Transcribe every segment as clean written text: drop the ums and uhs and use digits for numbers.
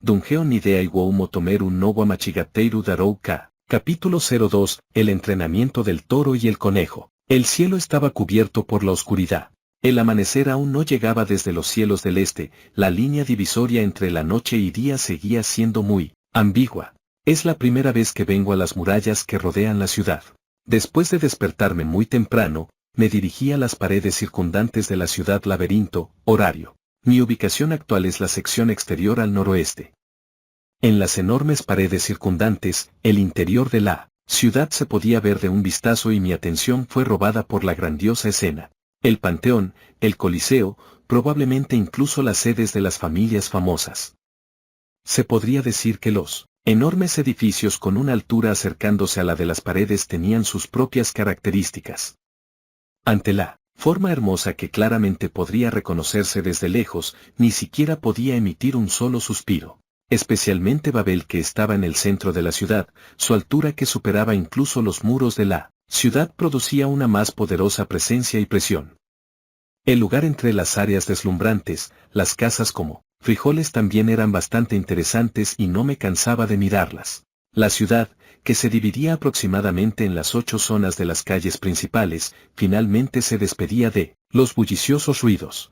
Dungeo Nidea Iwou Motomeru no wa Machigateiru Darou Ka. Capítulo 02. El entrenamiento del toro y el conejo. El cielo estaba cubierto por la oscuridad. El amanecer aún no llegaba desde los cielos del este, la línea divisoria entre la noche y día seguía siendo muy ambigua. Es la primera vez que vengo a las murallas que rodean la ciudad. Después de despertarme muy temprano, me dirigí a las paredes circundantes de la ciudad laberinto, horario. Mi ubicación actual es la sección exterior al noroeste. En las enormes paredes circundantes, el interior de la ciudad se podía ver de un vistazo y mi atención fue robada por la grandiosa escena. El Panteón, el Coliseo, probablemente incluso las sedes de las familias famosas. Se podría decir que los enormes edificios con una altura acercándose a la de las paredes tenían sus propias características. Ante la forma hermosa que claramente podría reconocerse desde lejos, ni siquiera podía emitir un solo suspiro. Especialmente Babel, que estaba en el centro de la ciudad, su altura que superaba incluso los muros de la ciudad producía una más poderosa presencia y presión. El lugar entre las áreas deslumbrantes, las casas como frijoles también eran bastante interesantes y no me cansaba de mirarlas. La ciudad, que se dividía aproximadamente en las 8 zonas de las calles principales, finalmente se despedía de los bulliciosos ruidos.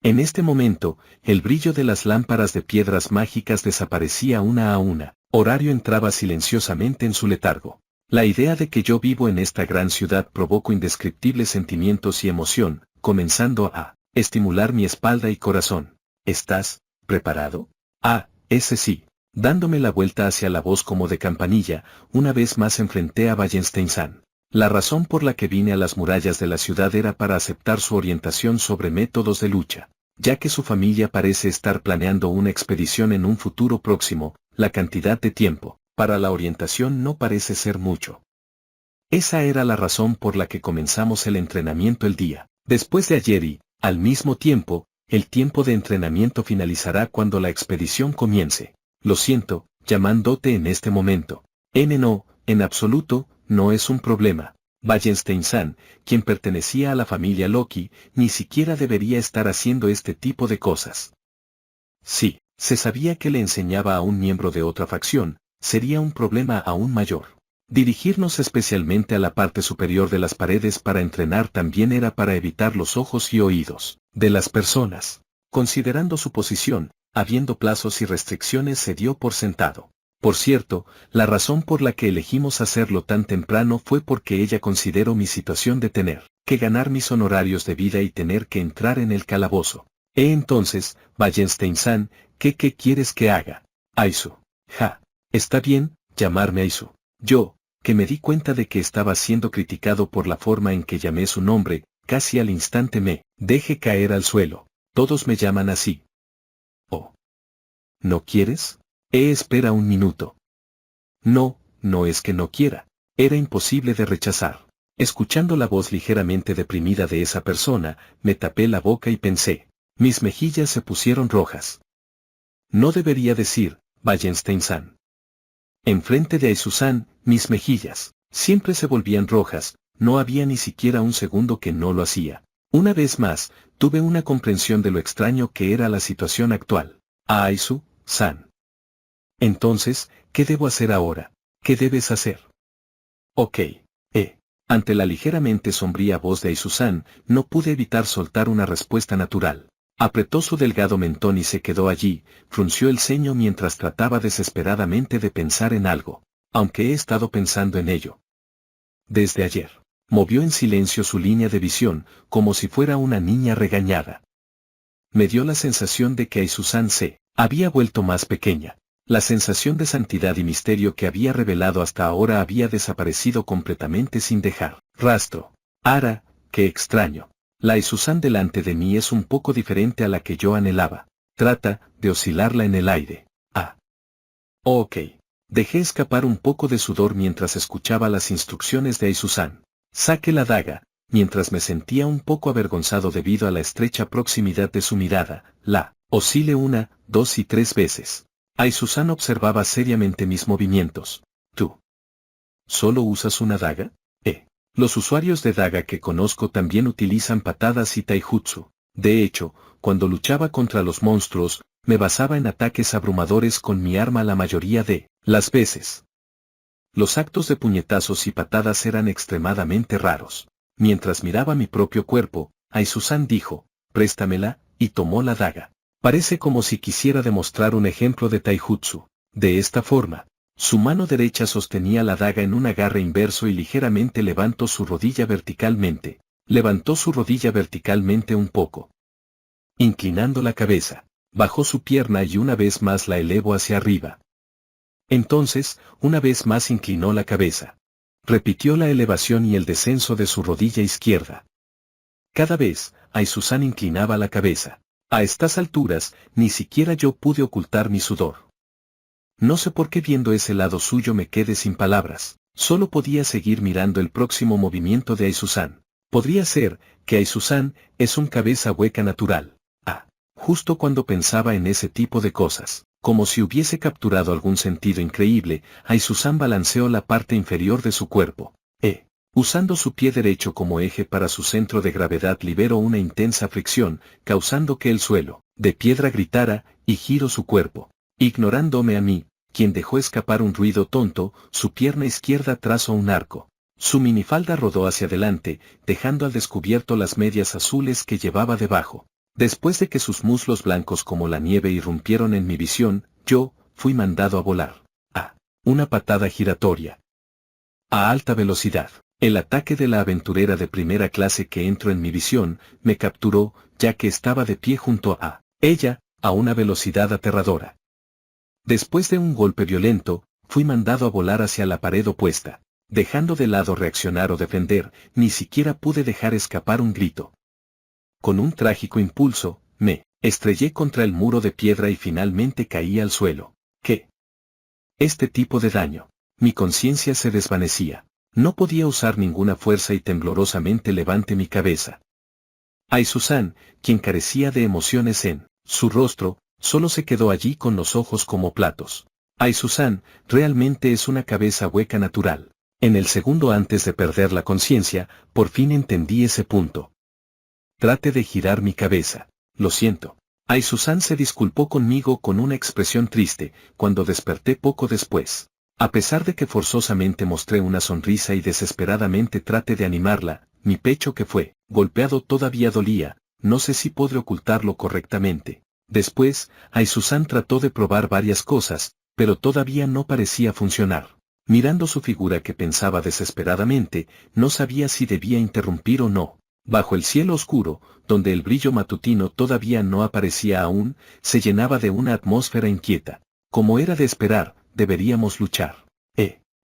En este momento, el brillo de las lámparas de piedras mágicas desaparecía una a una. Horario entraba silenciosamente en su letargo. La idea de que yo vivo en esta gran ciudad provocó indescriptibles sentimientos y emoción, comenzando a estimular mi espalda y corazón. ¿Estás preparado? Ah, ese sí. Dándome la vuelta hacia la voz como de campanilla, una vez más enfrenté a Wallenstein-san. La razón por la que vine a las murallas de la ciudad era para aceptar su orientación sobre métodos de lucha. Ya que su familia parece estar planeando una expedición en un futuro próximo, la cantidad de tiempo para la orientación no parece ser mucho. Esa era la razón por la que comenzamos el entrenamiento el día después de ayer y, al mismo tiempo, el tiempo de entrenamiento finalizará cuando la expedición comience. Lo siento, llamándote en este momento. No, en absoluto, no es un problema. Wallenstein-san, quien pertenecía a la familia Loki, ni siquiera debería estar haciendo este tipo de cosas. Sí, se sabía que le enseñaba a un miembro de otra facción, sería un problema aún mayor. Dirigirnos especialmente a la parte superior de las paredes para entrenar también era para evitar los ojos y oídos de las personas. Considerando su posición, habiendo plazos y restricciones, se dio por sentado. Por cierto, la razón por la que elegimos hacerlo tan temprano fue porque ella consideró mi situación de tener que ganar mis honorarios de vida y tener que entrar en el calabozo. Entonces, Wallenstein-san, ¿qué quieres que haga? Aizu. Ja. Está bien, llamarme Aizu. Yo, que me di cuenta de que estaba siendo criticado por la forma en que llamé su nombre, casi al instante me dejé caer al suelo. Todos me llaman así. Oh. ¿No quieres? Espera un minuto. No, no es que no quiera. Era imposible de rechazar. Escuchando la voz ligeramente deprimida de esa persona, me tapé la boca y pensé. Mis mejillas se pusieron rojas. No debería decir, Wallenstein-san. Enfrente de Aizu-san, mis mejillas siempre se volvían rojas, no había ni siquiera un segundo que no lo hacía. Una vez más, tuve una comprensión de lo extraño que era la situación actual. Aizu-san. Entonces, ¿qué debo hacer ahora? ¿Qué debes hacer? Ok. Ante la ligeramente sombría voz de Aizu-san, no pude evitar soltar una respuesta natural. Apretó su delgado mentón y se quedó allí, frunció el ceño mientras trataba desesperadamente de pensar en algo. Aunque he estado pensando en ello desde ayer. Movió en silencio su línea de visión, como si fuera una niña regañada. Me dio la sensación de que Aizu-san se había vuelto más pequeña. La sensación de santidad y misterio que había revelado hasta ahora había desaparecido completamente sin dejar rastro. Ara, qué extraño. La Aizu-san delante de mí es un poco diferente a la que yo anhelaba. Trata de oscilarla en el aire. Ok. Dejé escapar un poco de sudor mientras escuchaba las instrucciones de Aizu-san. Saqué la daga, mientras me sentía un poco avergonzado debido a la estrecha proximidad de su mirada. La oscilé 1, 2 y 3 veces. Aizu-san observaba seriamente mis movimientos. ¿Tú solo usas una daga? Los usuarios de daga que conozco también utilizan patadas y taijutsu. De hecho, cuando luchaba contra los monstruos, me basaba en ataques abrumadores con mi arma la mayoría de las veces. Los actos de puñetazos y patadas eran extremadamente raros. Mientras miraba mi propio cuerpo, Aizuzan dijo, préstamela, y tomó la daga. Parece como si quisiera demostrar un ejemplo de taijutsu. De esta forma, su mano derecha sostenía la daga en un agarre inverso y ligeramente levantó su rodilla verticalmente. Levantó su rodilla verticalmente un poco. Inclinando la cabeza, bajó su pierna y una vez más la elevó hacia arriba. Entonces, una vez más inclinó la cabeza. Repitió la elevación y el descenso de su rodilla izquierda. Cada vez, Aizuzan inclinaba la cabeza. A estas alturas, ni siquiera yo pude ocultar mi sudor. No sé por qué viendo ese lado suyo me quedé sin palabras. Solo podía seguir mirando el próximo movimiento de Aizuzan. Podría ser que Aizuzan es un cabeza hueca natural. Justo cuando pensaba en ese tipo de cosas, como si hubiese capturado algún sentido increíble, Aizuzan balanceó la parte inferior de su cuerpo. Usando su pie derecho como eje para su centro de gravedad liberó una intensa fricción, causando que el suelo, de piedra gritara, y giró su cuerpo. Ignorándome a mí, quien dejó escapar un ruido tonto, su pierna izquierda trazó un arco. Su minifalda rodó hacia adelante, dejando al descubierto las medias azules que llevaba debajo. Después de que sus muslos blancos como la nieve irrumpieron en mi visión, yo fui mandado a volar. Una patada giratoria. A alta velocidad. El ataque de la aventurera de primera clase que entró en mi visión, me capturó, ya que estaba de pie junto a ella, a una velocidad aterradora. Después de un golpe violento, fui mandado a volar hacia la pared opuesta. Dejando de lado reaccionar o defender, ni siquiera pude dejar escapar un grito. Con un trágico impulso, me estrellé contra el muro de piedra y finalmente caí al suelo. ¿Qué? Este tipo de daño. Mi conciencia se desvanecía. No podía usar ninguna fuerza y temblorosamente levanté mi cabeza. Aizuzan, quien carecía de emociones en su rostro, solo se quedó allí con los ojos como platos. Aizuzan, realmente es una cabeza hueca natural. En el segundo antes de perder la conciencia, por fin entendí ese punto. Trate de girar mi cabeza. Lo siento. Aizuzan se disculpó conmigo con una expresión triste, cuando desperté poco después. A pesar de que forzosamente mostré una sonrisa y desesperadamente traté de animarla, mi pecho que fue golpeado todavía dolía, no sé si podré ocultarlo correctamente. Después, Aizuzan trató de probar varias cosas, pero todavía no parecía funcionar. Mirando su figura que pensaba desesperadamente, no sabía si debía interrumpir o no. Bajo el cielo oscuro, donde el brillo matutino todavía no aparecía aún, se llenaba de una atmósfera inquieta. Como era de esperar, deberíamos luchar.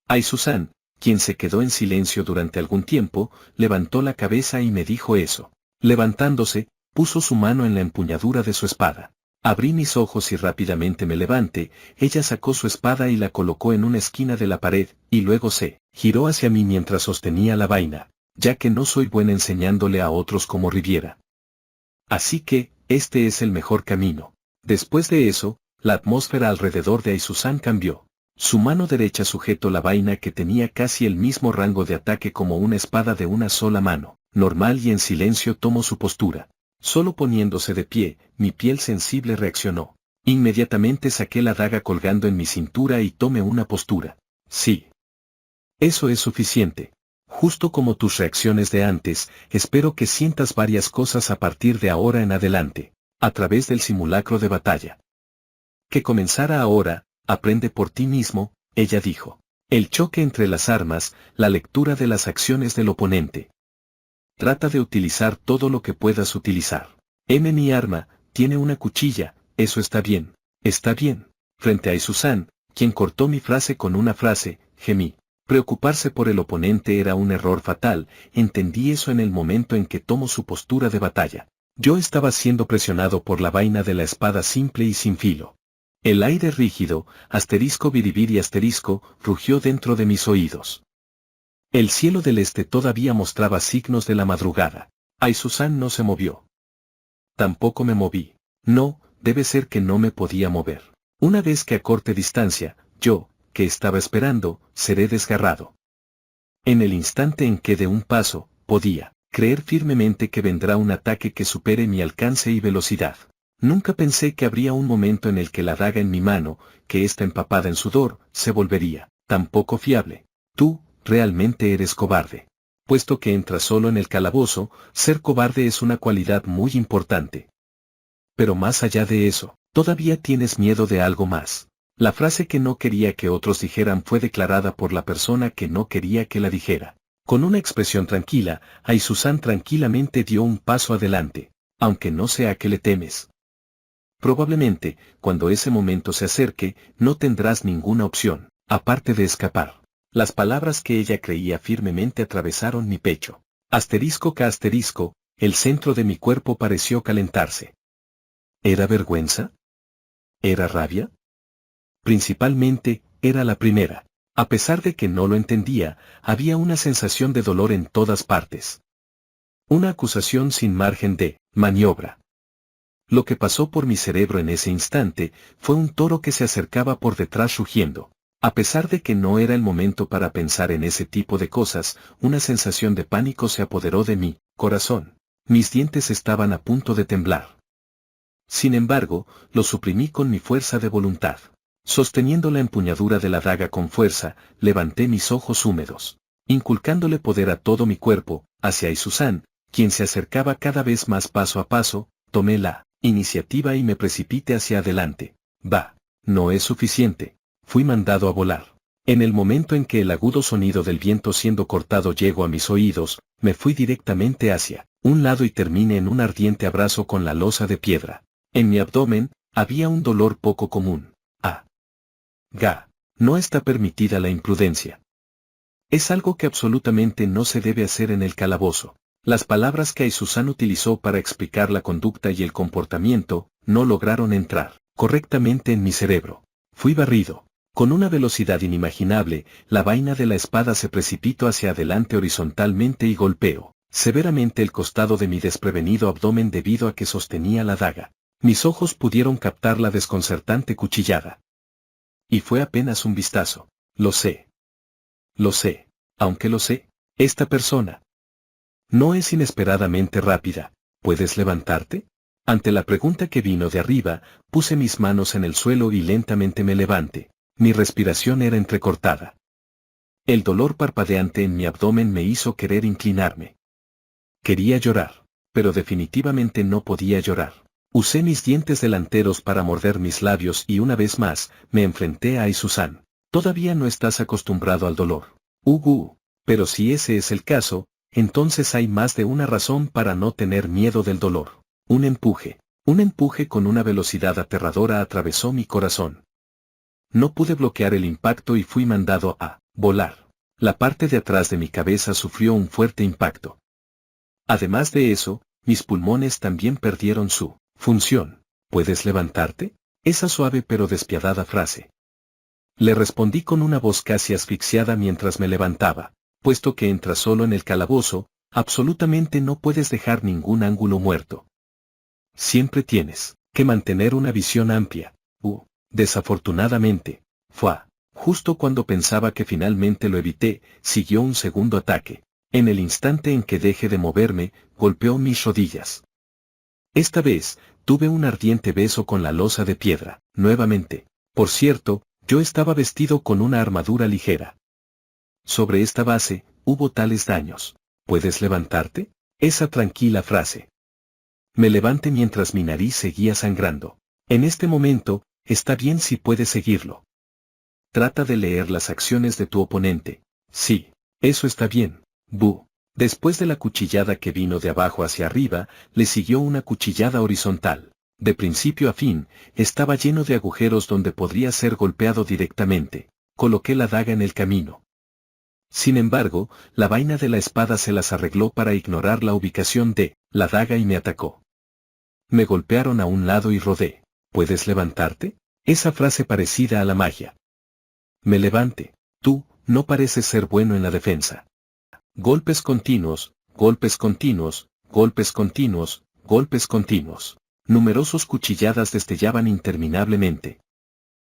Aizuzan, quien se quedó en silencio durante algún tiempo, levantó la cabeza y me dijo eso. Levantándose, puso su mano en la empuñadura de su espada. Abrí mis ojos y rápidamente me levanté, ella sacó su espada y la colocó en una esquina de la pared, y luego se giró hacia mí mientras sostenía la vaina, ya que no soy buena enseñándole a otros como Riviera. Así que, este es el mejor camino. Después de eso, la atmósfera alrededor de Aizuzan cambió. Su mano derecha sujetó la vaina que tenía casi el mismo rango de ataque como una espada de una sola mano. Normal y en silencio tomó su postura. Solo poniéndose de pie, mi piel sensible reaccionó. Inmediatamente saqué la daga colgando en mi cintura y tomé una postura. Sí. Eso es suficiente. Justo como tus reacciones de antes, espero que sientas varias cosas a partir de ahora en adelante, a través del simulacro de batalla. Que comenzara ahora, aprende por ti mismo, ella dijo. El choque entre las armas, la lectura de las acciones del oponente. Trata de utilizar todo lo que puedas utilizar. Mi arma, tiene una cuchilla, eso está bien. Está bien. Frente a Aizuzan, quien cortó mi frase con una frase, gemí. Preocuparse por el oponente era un error fatal, entendí eso en el momento en que tomó su postura de batalla. Yo estaba siendo presionado por la vaina de la espada simple y sin filo. El aire rígido, asterisco biribiri asterisco, rugió dentro de mis oídos. El cielo del este todavía mostraba signos de la madrugada. Aizuzan no se movió. Tampoco me moví. No, debe ser que no me podía mover. Una vez que a corta distancia, yo, que estaba esperando, seré desgarrado. En el instante en que de un paso, podía creer firmemente que vendrá un ataque que supere mi alcance y velocidad. Nunca pensé que habría un momento en el que la daga en mi mano, que está empapada en sudor, se volvería tan poco fiable. Tú, realmente eres cobarde. Puesto que entras solo en el calabozo, ser cobarde es una cualidad muy importante. Pero más allá de eso, todavía tienes miedo de algo más. La frase que no quería que otros dijeran fue declarada por la persona que no quería que la dijera. Con una expresión tranquila, Aizuzan tranquilamente dio un paso adelante. Aunque no sé a qué le temes. Probablemente, cuando ese momento se acerque, no tendrás ninguna opción, aparte de escapar. Las palabras que ella creía firmemente atravesaron mi pecho. Asterisco K asterisco, el centro de mi cuerpo pareció calentarse. ¿Era vergüenza? ¿Era rabia? Principalmente, era la primera. A pesar de que no lo entendía, había una sensación de dolor en todas partes. Una acusación sin margen de maniobra. Lo que pasó por mi cerebro en ese instante fue un toro que se acercaba por detrás rugiendo. A pesar de que no era el momento para pensar en ese tipo de cosas, una sensación de pánico se apoderó de mi corazón. Mis dientes estaban a punto de temblar. Sin embargo, lo suprimí con mi fuerza de voluntad. Sosteniendo la empuñadura de la daga con fuerza, levanté mis ojos húmedos. Inculcándole poder a todo mi cuerpo, hacia Aizuzan, quien se acercaba cada vez más paso a paso, tomé la iniciativa y me precipité hacia adelante. Bah, no es suficiente. Fui mandado a volar. En el momento en que el agudo sonido del viento siendo cortado llegó a mis oídos, me fui directamente hacia un lado y terminé en un ardiente abrazo con la losa de piedra. En mi abdomen, había un dolor poco común. No está permitida la imprudencia. Es algo que absolutamente no se debe hacer en el calabozo. Las palabras que Aizuzan utilizó para explicar la conducta y el comportamiento, no lograron entrar correctamente en mi cerebro. Fui barrido. Con una velocidad inimaginable, la vaina de la espada se precipitó hacia adelante horizontalmente y golpeó severamente el costado de mi desprevenido abdomen debido a que sostenía la daga. Mis ojos pudieron captar la desconcertante cuchillada. Y fue apenas un vistazo. Lo sé. Lo sé. Aunque lo sé, esta persona no es inesperadamente rápida. ¿Puedes levantarte? Ante la pregunta que vino de arriba, puse mis manos en el suelo y lentamente me levanté. Mi respiración era entrecortada. El dolor parpadeante en mi abdomen me hizo querer inclinarme. Quería llorar, pero definitivamente no podía llorar. Usé mis dientes delanteros para morder mis labios y una vez más, me enfrenté a Aizuzan. Todavía no estás acostumbrado al dolor. Pero si ese es el caso, entonces hay más de una razón para no tener miedo del dolor. Un empuje con una velocidad aterradora atravesó mi corazón. No pude bloquear el impacto y fui mandado a volar. La parte de atrás de mi cabeza sufrió un fuerte impacto. Además de eso, mis pulmones también perdieron su función. ¿Puedes levantarte? Esa suave pero despiadada frase. Le respondí con una voz casi asfixiada mientras me levantaba. Puesto que entras solo en el calabozo, absolutamente no puedes dejar ningún ángulo muerto. Siempre tienes que mantener una visión amplia. Desafortunadamente, justo cuando pensaba que finalmente lo evité, siguió un segundo ataque. En el instante en que dejé de moverme, golpeó mis rodillas. Esta vez, tuve un ardiente beso con la losa de piedra, nuevamente. Por cierto, yo estaba vestido con una armadura ligera. Sobre esta base, hubo tales daños. ¿Puedes levantarte? Esa tranquila frase. Me levanté mientras mi nariz seguía sangrando. En este momento, está bien si puedes seguirlo. Trata de leer las acciones de tu oponente. Sí, eso está bien. Después de la cuchillada que vino de abajo hacia arriba, le siguió una cuchillada horizontal. De principio a fin, estaba lleno de agujeros donde podría ser golpeado directamente. Coloqué la daga en el camino. Sin embargo, la vaina de la espada se las arregló para ignorar la ubicación de la daga y me atacó. Me golpearon a un lado y rodé. ¿Puedes levantarte? Esa frase parecida a la magia. Me levanté. Tú, no pareces ser bueno en la defensa. Golpes continuos, golpes continuos, golpes continuos, golpes continuos. Numerosos cuchilladas destellaban interminablemente.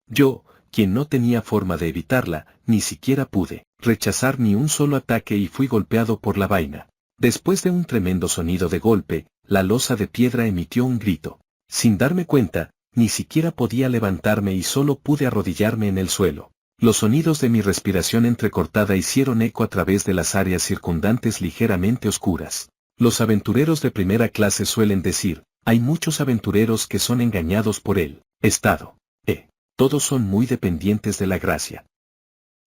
Yo, quien no tenía forma de evitarla, ni siquiera pude rechazar ni un solo ataque y fui golpeado por la vaina. Después de un tremendo sonido de golpe, la losa de piedra emitió un grito. Sin darme cuenta, ni siquiera podía levantarme y solo pude arrodillarme en el suelo. Los sonidos de mi respiración entrecortada hicieron eco a través de las áreas circundantes ligeramente oscuras. Los aventureros de primera clase suelen decir, hay muchos aventureros que son engañados por el estado. Todos son muy dependientes de la gracia.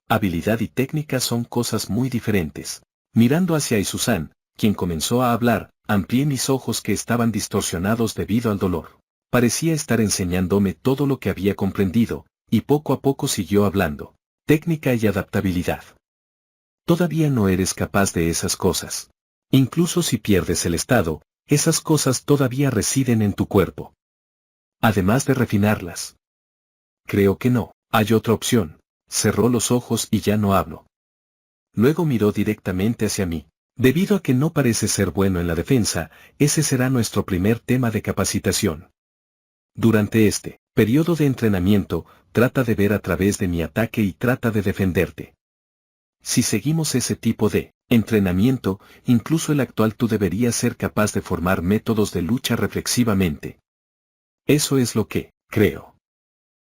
Habilidad y técnica son cosas muy diferentes. Mirando hacia Aizuzan, quien comenzó a hablar, amplié mis ojos que estaban distorsionados debido al dolor. Parecía estar enseñándome todo lo que había comprendido, y poco a poco siguió hablando. Técnica y adaptabilidad. Todavía no eres capaz de esas cosas. Incluso si pierdes el estado, esas cosas todavía residen en tu cuerpo. Además de refinarlas. Creo que no, hay otra opción. Cerró los ojos y ya no hablo. Luego miró directamente hacia mí. Debido a que no parece ser bueno en la defensa, ese será nuestro primer tema de capacitación. Durante este periodo de entrenamiento, trata de ver a través de mi ataque y trata de defenderte. Si seguimos ese tipo de entrenamiento, incluso el actual tú deberías ser capaz de formar métodos de lucha reflexivamente. Eso es lo que creo.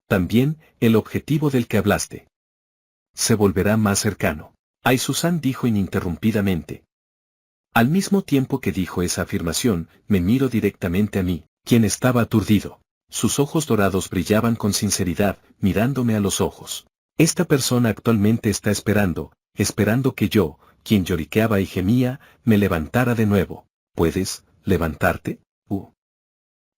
También, el objetivo del que hablaste se volverá más cercano. Aizuzan dijo ininterrumpidamente. Al mismo tiempo que dijo esa afirmación, me miró directamente a mí, quien estaba aturdido. Sus ojos dorados brillaban con sinceridad, mirándome a los ojos. Esta persona actualmente está esperando que yo, quien lloriqueaba y gemía, me levantara de nuevo. ¿Puedes levantarte?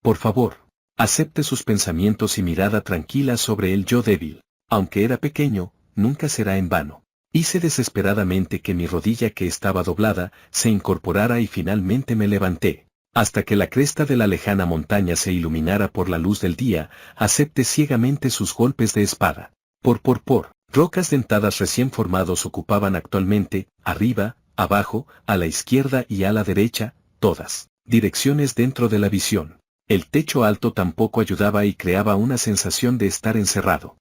Por favor. Acepte sus pensamientos y mirada tranquila sobre el yo débil. Aunque era pequeño, nunca será en vano. Hice desesperadamente que mi rodilla que estaba doblada, se incorporara y finalmente me levanté. Hasta que la cresta de la lejana montaña se iluminara por la luz del día, acepté ciegamente sus golpes de espada. Rocas dentadas recién formados ocupaban actualmente, arriba, abajo, a la izquierda y a la derecha, todas direcciones dentro de la visión. El techo alto tampoco ayudaba y creaba una sensación de estar encerrado.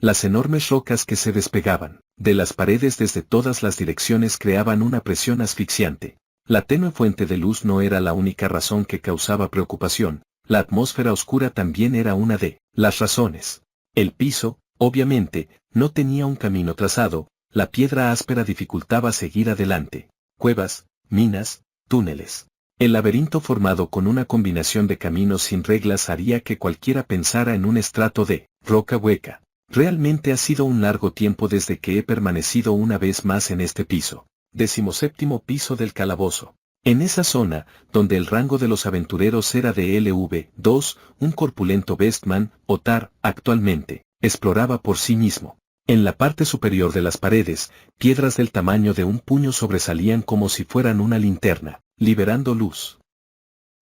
Las enormes rocas que se despegaban de las paredes desde todas las direcciones creaban una presión asfixiante. La tenue fuente de luz no era la única razón que causaba preocupación, la atmósfera oscura también era una de las razones. El piso, obviamente, no tenía un camino trazado, la piedra áspera dificultaba seguir adelante. Cuevas, minas, túneles. El laberinto formado con una combinación de caminos sin reglas haría que cualquiera pensara en un estrato de roca hueca. Realmente ha sido un largo tiempo desde que he permanecido una vez más en este piso. 17º piso del calabozo. En esa zona, donde el rango de los aventureros era de LV2, un corpulento Bestman, Ottar, actualmente, exploraba por sí mismo. En la parte superior de las paredes, piedras del tamaño de un puño sobresalían como si fueran una linterna, liberando luz.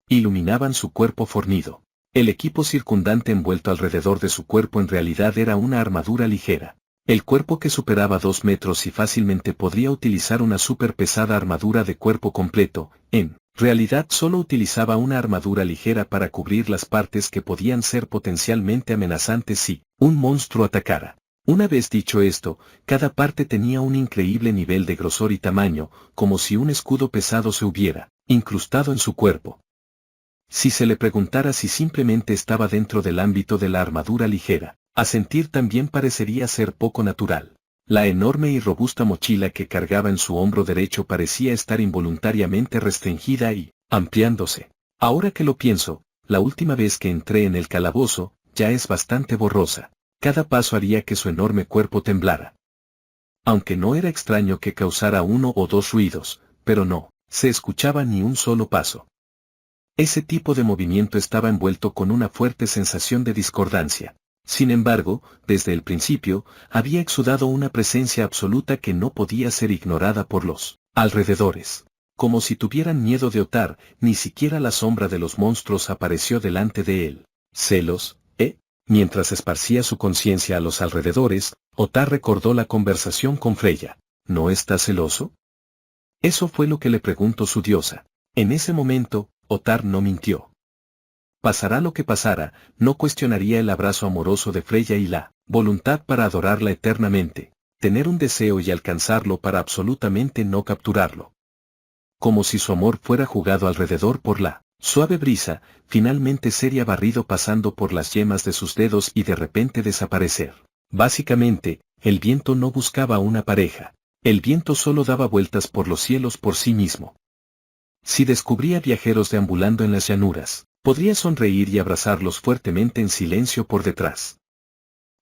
Iluminaban su cuerpo fornido. El equipo circundante envuelto alrededor de su cuerpo en realidad era una armadura ligera. El cuerpo que superaba 2 metros y fácilmente podría utilizar una súper pesada armadura de cuerpo completo, en realidad solo utilizaba una armadura ligera para cubrir las partes que podían ser potencialmente amenazantes si un monstruo atacara. Una vez dicho esto, cada parte tenía un increíble nivel de grosor y tamaño, como si un escudo pesado se hubiera incrustado en su cuerpo. Si se le preguntara si simplemente estaba dentro del ámbito de la armadura ligera, asentir también parecería ser poco natural. La enorme y robusta mochila que cargaba en su hombro derecho parecía estar involuntariamente restringida y ampliándose. Ahora que lo pienso, la última vez que entré en el calabozo, ya es bastante borrosa. Cada paso haría que su enorme cuerpo temblara. Aunque no era extraño que causara 1 o 2 ruidos, pero no se escuchaba ni un solo paso. Ese tipo de movimiento estaba envuelto con una fuerte sensación de discordancia. Sin embargo, desde el principio, había exudado una presencia absoluta que no podía ser ignorada por los alrededores. Como si tuvieran miedo de Ottar, ni siquiera la sombra de los monstruos apareció delante de él. ¿Celos? Mientras esparcía su conciencia a los alrededores, Ottar recordó la conversación con Freya. ¿No está celoso? Eso fue lo que le preguntó su diosa. En ese momento, Ottar no mintió. Pasará lo que pasara, no cuestionaría el abrazo amoroso de Freya y la voluntad para adorarla eternamente, tener un deseo y alcanzarlo para absolutamente no capturarlo. Como si su amor fuera jugado alrededor por la Suave brisa, finalmente seria barrido pasando por las yemas de sus dedos y de repente desaparecer. Básicamente, el viento no buscaba una pareja. El viento solo daba vueltas por los cielos por sí mismo. Si descubría viajeros deambulando en las llanuras, podría sonreír y abrazarlos fuertemente en silencio por detrás.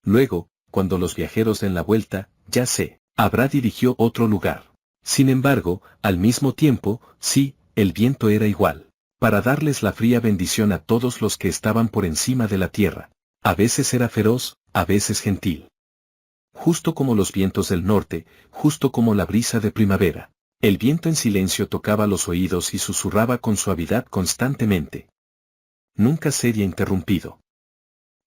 Luego, cuando los viajeros den la vuelta, ya sé, habrá dirigió otro lugar. Sin embargo, al mismo tiempo, sí, el viento era igual, para darles la fría bendición a todos los que estaban por encima de la tierra. A veces era feroz, a veces gentil. Justo como los vientos del norte, justo como la brisa de primavera. El viento en silencio tocaba los oídos y susurraba con suavidad constantemente. Nunca sería interrumpido.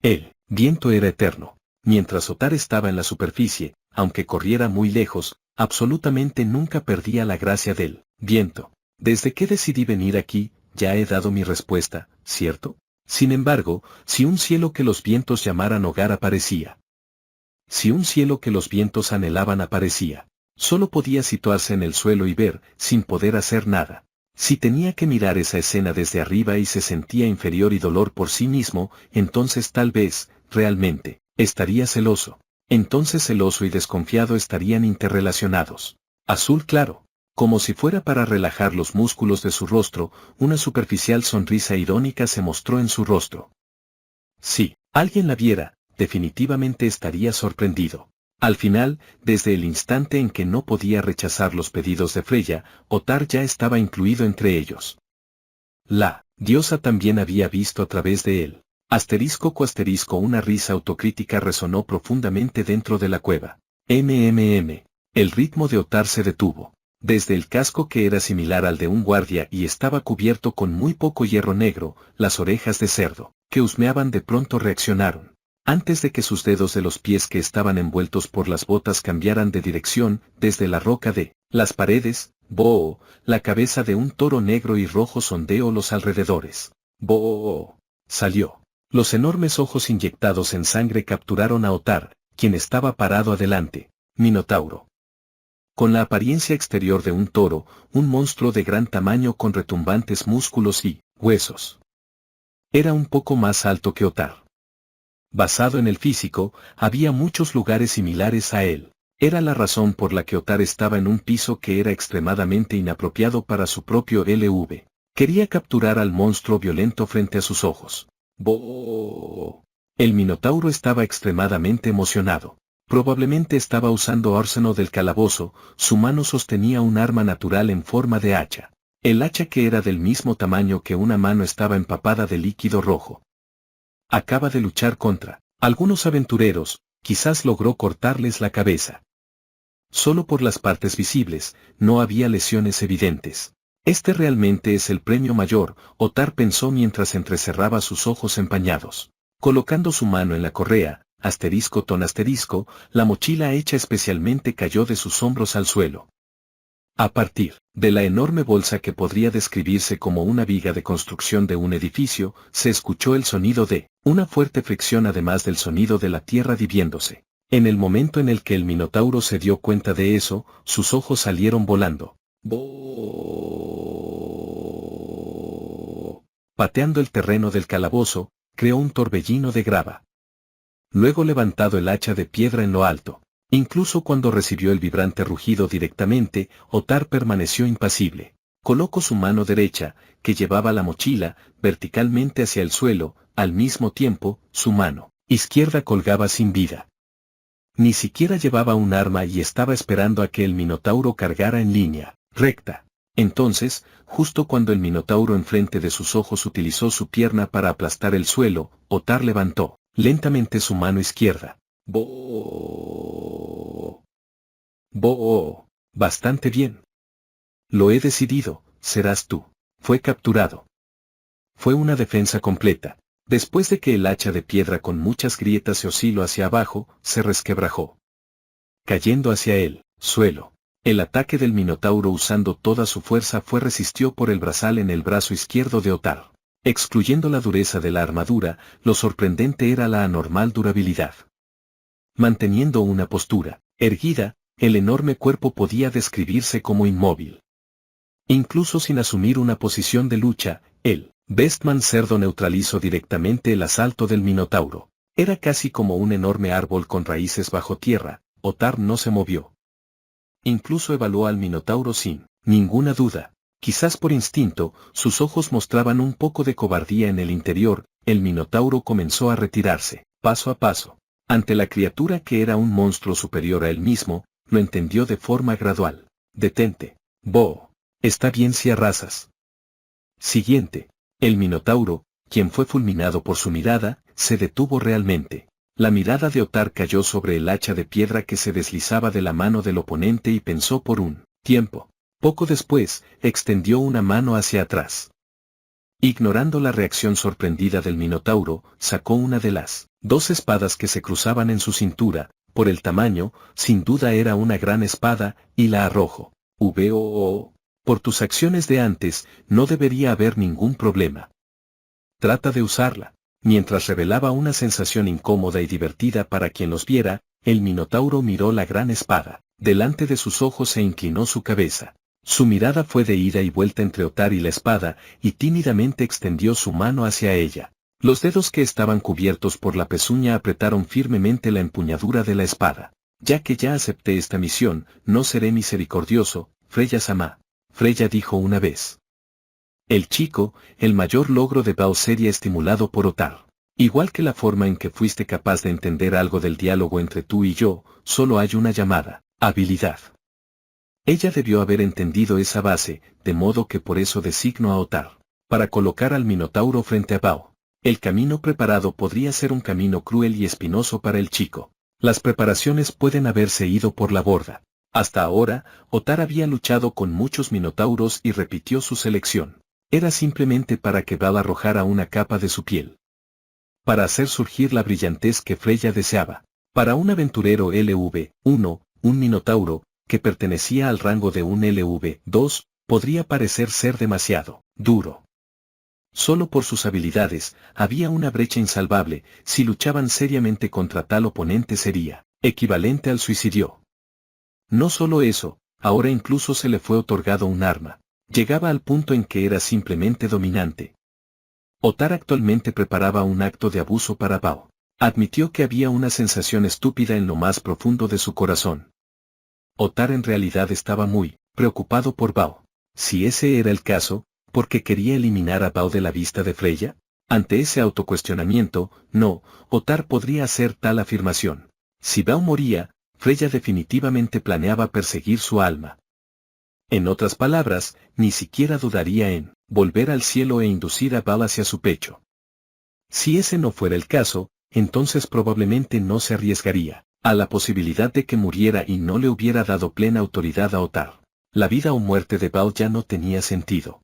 El viento era eterno. Mientras Ottar estaba en la superficie, aunque corriera muy lejos, absolutamente nunca perdía la gracia del viento. Desde que decidí venir aquí, ya he dado mi respuesta, ¿cierto? Sin embargo, si un cielo que los vientos llamaran hogar aparecía, si un cielo que los vientos anhelaban aparecía, solo podía situarse en el suelo y ver, sin poder hacer nada. Si tenía que mirar esa escena desde arriba y se sentía inferior y dolor por sí mismo, entonces tal vez, realmente, estaría celoso. Entonces celoso y desconfiado estarían interrelacionados. Azul claro. Como si fuera para relajar los músculos de su rostro, una superficial sonrisa irónica se mostró en su rostro. Si alguien la viera, definitivamente estaría sorprendido. Al final, desde el instante en que no podía rechazar los pedidos de Freya, Ottar ya estaba incluido entre ellos. La diosa también había visto a través de él. Una risa autocrítica resonó profundamente dentro de la cueva. El ritmo de Ottar se detuvo. Desde el casco que era similar al de un guardia y estaba cubierto con muy poco hierro negro, las orejas de cerdo, que husmeaban de pronto reaccionaron. Antes de que sus dedos de los pies que estaban envueltos por las botas cambiaran de dirección, desde la roca de las paredes, ¡boo!, la cabeza de un toro negro y rojo sondeó los alrededores. ¡Boo! Salió. Los enormes ojos inyectados en sangre capturaron a Ottar, quien estaba parado adelante. Minotauro. Con la apariencia exterior de un toro, un monstruo de gran tamaño con retumbantes músculos y huesos. Era un poco más alto que Ottar. Basado en el físico, había muchos lugares similares a él. Era la razón por la que Ottar estaba en un piso que era extremadamente inapropiado para su propio LV. Quería capturar al monstruo violento frente a sus ojos. ¡Boo! El Minotauro estaba extremadamente emocionado. Probablemente estaba usando árseno del calabozo, su mano sostenía un arma natural en forma de hacha. El hacha que era del mismo tamaño que una mano estaba empapada de líquido rojo. Acaba de luchar contra algunos aventureros, quizás logró cortarles la cabeza. Solo por las partes visibles, no había lesiones evidentes. Este realmente es el premio mayor, Ottar pensó mientras entrecerraba sus ojos empañados. Colocando su mano en la correa, la mochila hecha especialmente cayó de sus hombros al suelo. A partir de la enorme bolsa que podría describirse como una viga de construcción de un edificio, se escuchó el sonido de una fuerte fricción además del sonido de la tierra dividiéndose. En el momento en el que el Minotauro se dio cuenta de eso, sus ojos salieron volando. ¡Boo! Pateando el terreno del calabozo, creó un torbellino de grava. Luego levantado el hacha de piedra en lo alto. Incluso cuando recibió el vibrante rugido directamente, Ottar permaneció impasible. Colocó su mano derecha, que llevaba la mochila, verticalmente hacia el suelo, al mismo tiempo, su mano izquierda colgaba sin vida. Ni siquiera llevaba un arma y estaba esperando a que el Minotauro cargara en línea recta. Entonces, justo cuando el Minotauro enfrente de sus ojos utilizó su pierna para aplastar el suelo, Ottar levantó lentamente su mano izquierda. ¡Boo! ¡Boo! Bastante bien. Lo he decidido, serás tú. Fue capturado. Fue una defensa completa. Después de que el hacha de piedra con muchas grietas se osciló hacia abajo, se resquebrajó. Cayendo hacia el suelo. El ataque del Minotauro usando toda su fuerza fue resistió por el brazal en el brazo izquierdo de Ottar. Excluyendo la dureza de la armadura, lo sorprendente era la anormal durabilidad. Manteniendo una postura erguida, el enorme cuerpo podía describirse como inmóvil. Incluso sin asumir una posición de lucha, el Bestman Cerdo neutralizó directamente el asalto del Minotauro. Era casi como un enorme árbol con raíces bajo tierra. Ottar no se movió. Incluso evaluó al Minotauro sin ninguna duda. Quizás por instinto, sus ojos mostraban un poco de cobardía en el interior. El Minotauro comenzó a retirarse, paso a paso. Ante la criatura que era un monstruo superior a él mismo, lo entendió de forma gradual. Detente. Bo. Está bien si arrasas. Siguiente. El Minotauro, quien fue fulminado por su mirada, se detuvo realmente. La mirada de Ottar cayó sobre el hacha de piedra que se deslizaba de la mano del oponente y pensó por un tiempo. Poco después, extendió una mano hacia atrás. Ignorando la reacción sorprendida del Minotauro, sacó una de las dos espadas que se cruzaban en su cintura. Por el tamaño, sin duda era una gran espada, y la arrojó. Por tus acciones de antes, no debería haber ningún problema. Trata de usarla. Mientras revelaba una sensación incómoda y divertida para quien los viera, el Minotauro miró la gran espada. Delante de sus ojos se inclinó su cabeza. Su mirada fue de ida y vuelta entre Ottar y la espada, y tímidamente extendió su mano hacia ella. Los dedos que estaban cubiertos por la pezuña apretaron firmemente la empuñadura de la espada. Ya que ya acepté esta misión, no seré misericordioso, Freya-sama. Freya dijo una vez. El chico, el mayor logro de Bao sería estimulado por Ottar. Igual que la forma en que fuiste capaz de entender algo del diálogo entre tú y yo, solo hay una llamada, habilidad. Ella debió haber entendido esa base, de modo que por eso designo a Ottar. Para colocar al Minotauro frente a Bao. El camino preparado podría ser un camino cruel y espinoso para el chico. Las preparaciones pueden haberse ido por la borda. Hasta ahora, Ottar había luchado con muchos minotauros y repitió su selección. Era simplemente para que Bao arrojara una capa de su piel. Para hacer surgir la brillantez que Freya deseaba. Para un aventurero LV-1, un minotauro, que pertenecía al rango de un LV-2, podría parecer ser demasiado duro. Solo por sus habilidades, había una brecha insalvable. Si luchaban seriamente contra tal oponente sería equivalente al suicidio. No solo eso, ahora incluso se le fue otorgado un arma. Llegaba al punto en que era simplemente dominante. Ottar actualmente preparaba un acto de abuso para Bao. Admitió que había una sensación estúpida en lo más profundo de su corazón. Ottar en realidad estaba muy preocupado por Bao. Si ese era el caso, ¿por qué quería eliminar a Bao de la vista de Freya? Ante ese autocuestionamiento, no, Ottar podría hacer tal afirmación. Si Bao moría, Freya definitivamente planeaba perseguir su alma. En otras palabras, ni siquiera dudaría en volver al cielo e inducir a Bao hacia su pecho. Si ese no fuera el caso, entonces probablemente no se arriesgaría a la posibilidad de que muriera y no le hubiera dado plena autoridad a Ottar. La vida o muerte de Bao ya no tenía sentido.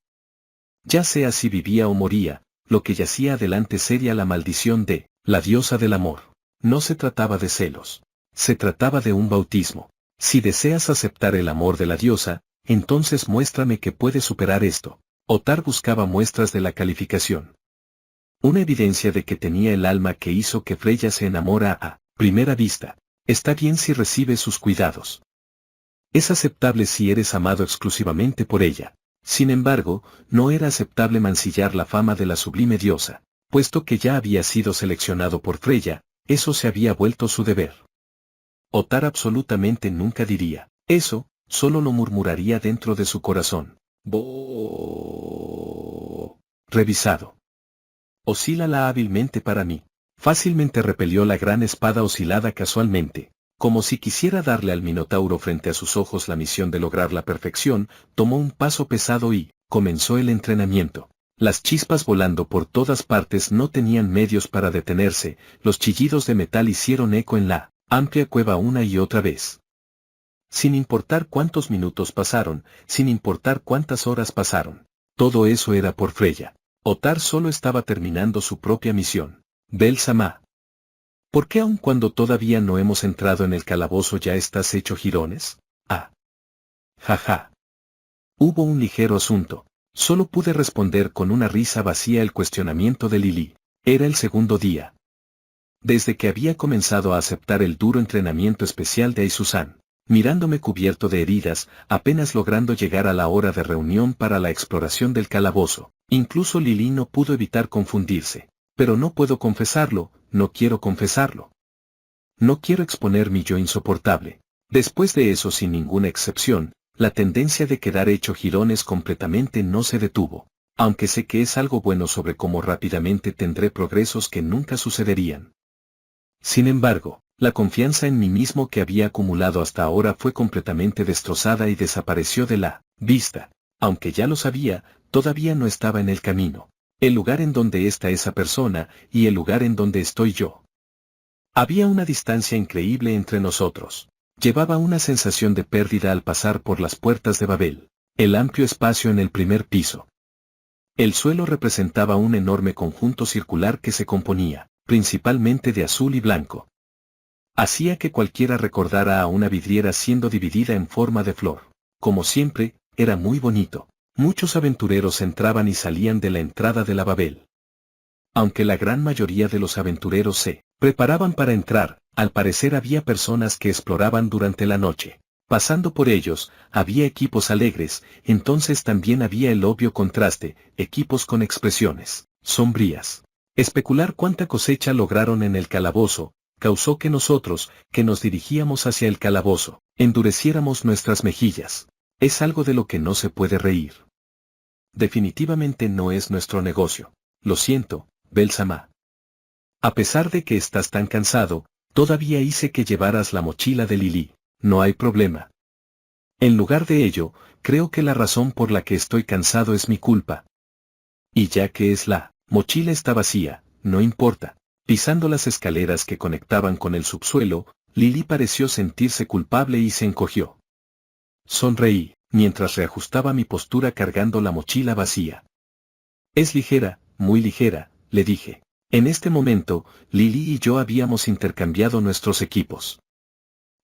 Ya sea si vivía o moría, lo que yacía adelante sería la maldición de la diosa del amor. No se trataba de celos. Se trataba de un bautismo. Si deseas aceptar el amor de la diosa, entonces muéstrame que puedes superar esto. Ottar buscaba muestras de la calificación. Una evidencia de que tenía el alma que hizo que Freya se enamora a primera vista. Está bien si recibes sus cuidados. Es aceptable si eres amado exclusivamente por ella. Sin embargo, no era aceptable mancillar la fama de la sublime diosa. Puesto que ya había sido seleccionado por Freya, eso se había vuelto su deber. Ottar absolutamente nunca diría eso, solo lo murmuraría dentro de su corazón. Revisado. Oscílala hábilmente para mí. Fácilmente repelió la gran espada oscilada casualmente. Como si quisiera darle al minotauro frente a sus ojos la misión de lograr la perfección, tomó un paso pesado y comenzó el entrenamiento. Las chispas volando por todas partes no tenían medios para detenerse, los chillidos de metal hicieron eco en la amplia cueva una y otra vez. Sin importar cuántos minutos pasaron, sin importar cuántas horas pasaron, todo eso era por Freya. Ottar solo estaba terminando su propia misión. Bel-sama. ¿Por qué aun cuando todavía no hemos entrado en el calabozo ya estás hecho jirones? Ah. Jaja. Hubo un ligero asunto. Solo pude responder con una risa vacía el cuestionamiento de Lily. Era el segundo día. Desde que había comenzado a aceptar el duro entrenamiento especial de Aizu-san. Mirándome cubierto de heridas, apenas logrando llegar a la hora de reunión para la exploración del calabozo. Incluso Lili no pudo evitar confundirse. Pero no puedo confesarlo, no quiero confesarlo. No quiero exponer mi yo insoportable. Después de eso, sin ninguna excepción, la tendencia de quedar hecho jirones completamente no se detuvo. Aunque sé que es algo bueno sobre cómo rápidamente tendré progresos que nunca sucederían. Sin embargo, la confianza en mí mismo que había acumulado hasta ahora fue completamente destrozada y desapareció de la vista. Aunque ya lo sabía, todavía no estaba en el camino. El lugar en donde está esa persona y el lugar en donde estoy yo. Había una distancia increíble entre nosotros. Llevaba una sensación de pérdida al pasar por las puertas de Babel. El amplio espacio en el primer piso. El suelo representaba un enorme conjunto circular que se componía, principalmente de azul y blanco. Hacía que cualquiera recordara a una vidriera siendo dividida en forma de flor. Como siempre, era muy bonito. Muchos aventureros entraban y salían de la entrada de la Babel. Aunque la gran mayoría de los aventureros se preparaban para entrar, al parecer había personas que exploraban durante la noche. Pasando por ellos, había equipos alegres, entonces también había el obvio contraste, equipos con expresiones sombrías. Especular cuánta cosecha lograron en el calabozo, causó que nosotros, que nos dirigíamos hacia el calabozo, endureciéramos nuestras mejillas. Es algo de lo que no se puede reír. Definitivamente no es nuestro negocio. Lo siento, Bel-Sama. A pesar de que estás tan cansado, todavía hice que llevaras la mochila de Lili. No hay problema. En lugar de ello, creo que la razón por la que estoy cansado es mi culpa. Y ya que la mochila está vacía, no importa. Pisando las escaleras que conectaban con el subsuelo, Lili pareció sentirse culpable y se encogió. Sonreí, mientras reajustaba mi postura cargando la mochila vacía. Es ligera, muy ligera, le dije. En este momento, Lili y yo habíamos intercambiado nuestros equipos.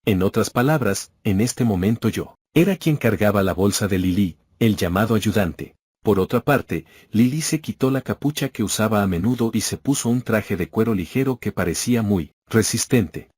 En otras palabras, en este momento yo era quien cargaba la bolsa de Lili, el llamado ayudante. Por otra parte, Lili se quitó la capucha que usaba a menudo y se puso un traje de cuero ligero que parecía muy resistente.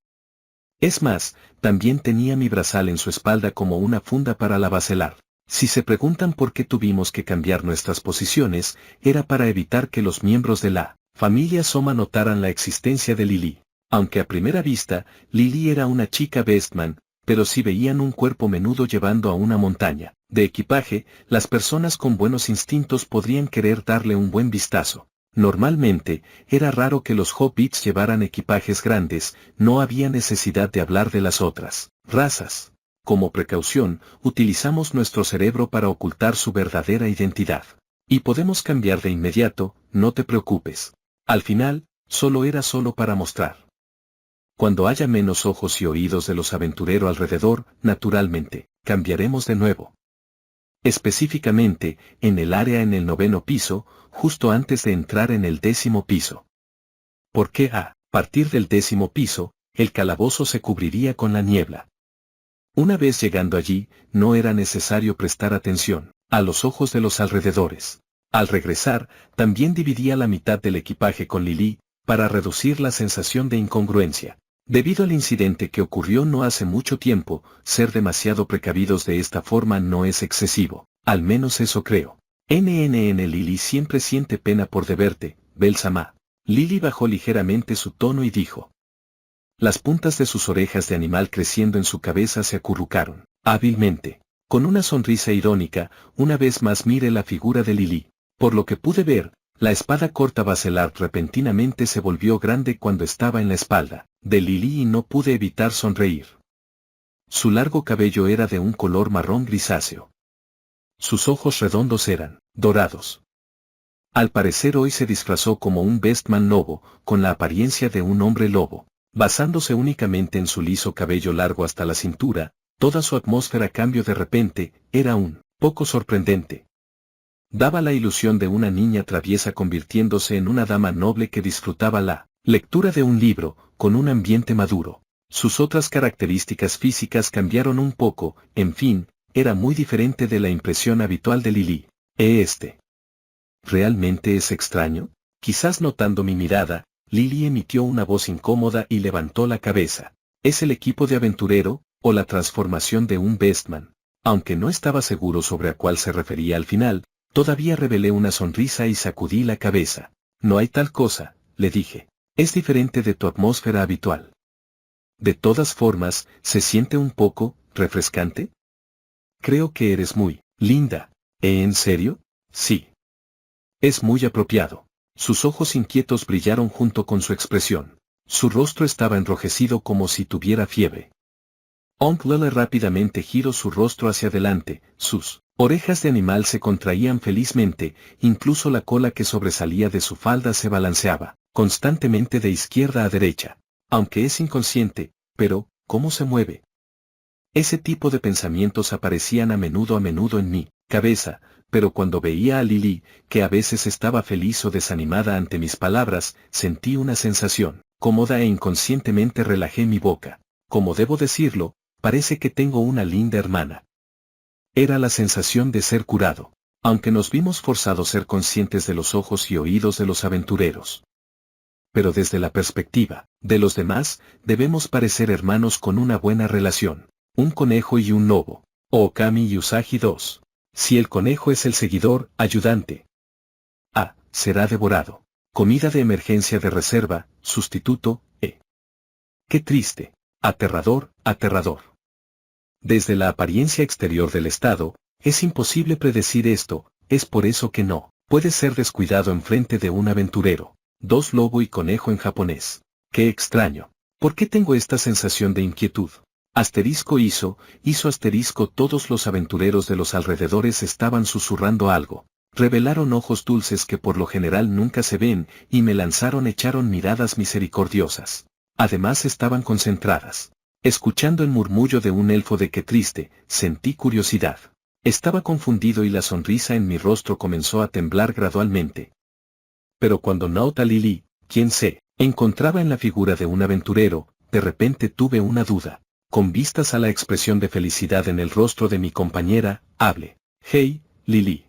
Es más, también tenía mi brazal en su espalda como una funda para la bacelar. Si se preguntan por qué tuvimos que cambiar nuestras posiciones, era para evitar que los miembros de la familia Soma notaran la existencia de Lili. Aunque a primera vista, Lili era una chica Bestman, pero si veían un cuerpo menudo llevando a una montaña de equipaje, las personas con buenos instintos podrían querer darle un buen vistazo. Normalmente, era raro que los hobbits llevaran equipajes grandes, no había necesidad de hablar de las otras razas. Como precaución, utilizamos nuestro cerebro para ocultar su verdadera identidad. Y podemos cambiar de inmediato, no te preocupes. Al final, era solo para mostrar. Cuando haya menos ojos y oídos de los aventureros alrededor, naturalmente, cambiaremos de nuevo. Específicamente, en el área en el 9º piso, justo antes de entrar en el 10º piso. Porque a partir del 10º piso, el calabozo se cubriría con la niebla. Una vez llegando allí, no era necesario prestar atención a los ojos de los alrededores. Al regresar, también dividía la mitad del equipaje con Lili, para reducir la sensación de incongruencia. Debido al incidente que ocurrió no hace mucho tiempo, ser demasiado precavidos de esta forma no es excesivo, al menos eso creo. Lili siempre siente pena por deberte, Bel-Sama. Lili bajó ligeramente su tono y dijo. Las puntas de sus orejas de animal creciendo en su cabeza se acurrucaron, hábilmente. Con una sonrisa irónica, una vez más miré la figura de Lili. Por lo que pude ver, la espada corta bacelar repentinamente se volvió grande cuando estaba en la espalda de Lili y no pude evitar sonreír. Su largo cabello era de un color marrón grisáceo. Sus ojos redondos eran dorados. Al parecer hoy se disfrazó como un Bestman lobo, con la apariencia de un hombre lobo. Basándose únicamente en su liso cabello largo hasta la cintura, toda su atmósfera cambió de repente, era un poco sorprendente. Daba la ilusión de una niña traviesa convirtiéndose en una dama noble que disfrutaba la lectura de un libro, con un ambiente maduro. Sus otras características físicas cambiaron un poco, en fin, era muy diferente de la impresión habitual de Lili. ¿Realmente es extraño? Quizás notando mi mirada, Lili emitió una voz incómoda y levantó la cabeza. ¿Es el equipo de aventurero, o la transformación de un Bestman? Aunque no estaba seguro sobre a cuál se refería al final, Todavía revelé una sonrisa y sacudí la cabeza. No hay tal cosa, le dije. Es diferente de tu atmósfera habitual. De todas formas, ¿se siente un poco refrescante? Creo que eres muy linda. ¿En serio? Sí. Es muy apropiado. Sus ojos inquietos brillaron junto con su expresión. Su rostro estaba enrojecido como si tuviera fiebre. Onk Lele rápidamente giró su rostro hacia adelante, sus orejas de animal se contraían felizmente, incluso la cola que sobresalía de su falda se balanceaba, constantemente de izquierda a derecha. Aunque es inconsciente, pero, ¿cómo se mueve? Ese tipo de pensamientos aparecían a menudo en mi cabeza, pero cuando veía a Lily, que a veces estaba feliz o desanimada ante mis palabras, sentí una sensación cómoda e inconscientemente relajé mi boca. Como debo decirlo, parece que tengo una linda hermana. Era la sensación de ser curado, aunque nos vimos forzados a ser conscientes de los ojos y oídos de los aventureros. Pero desde la perspectiva de los demás, debemos parecer hermanos con una buena relación. Un conejo y un lobo. Okami y Usagi 2. Si el conejo es el seguidor, ayudante. A. Será devorado. Comida de emergencia de reserva, sustituto, E. Qué triste. Aterrador, aterrador. Desde la apariencia exterior del estado, es imposible predecir esto, es por eso que no puede ser descuidado en frente de un aventurero. 2 Lobo y conejo en japonés. Qué extraño. ¿Por qué tengo esta sensación de inquietud? Asterisco hizo asterisco todos los aventureros de los alrededores estaban susurrando algo. Revelaron ojos dulces que por lo general nunca se ven, y me echaron miradas misericordiosas. Además estaban concentradas. Escuchando el murmullo de un elfo de qué triste, sentí curiosidad. Estaba confundido y la sonrisa en mi rostro comenzó a temblar gradualmente. Pero cuando Nauta Lily, quien se encontraba en la figura de un aventurero, de repente tuve una duda. Con vistas a la expresión de felicidad en el rostro de mi compañera, hable. Hey, Lily.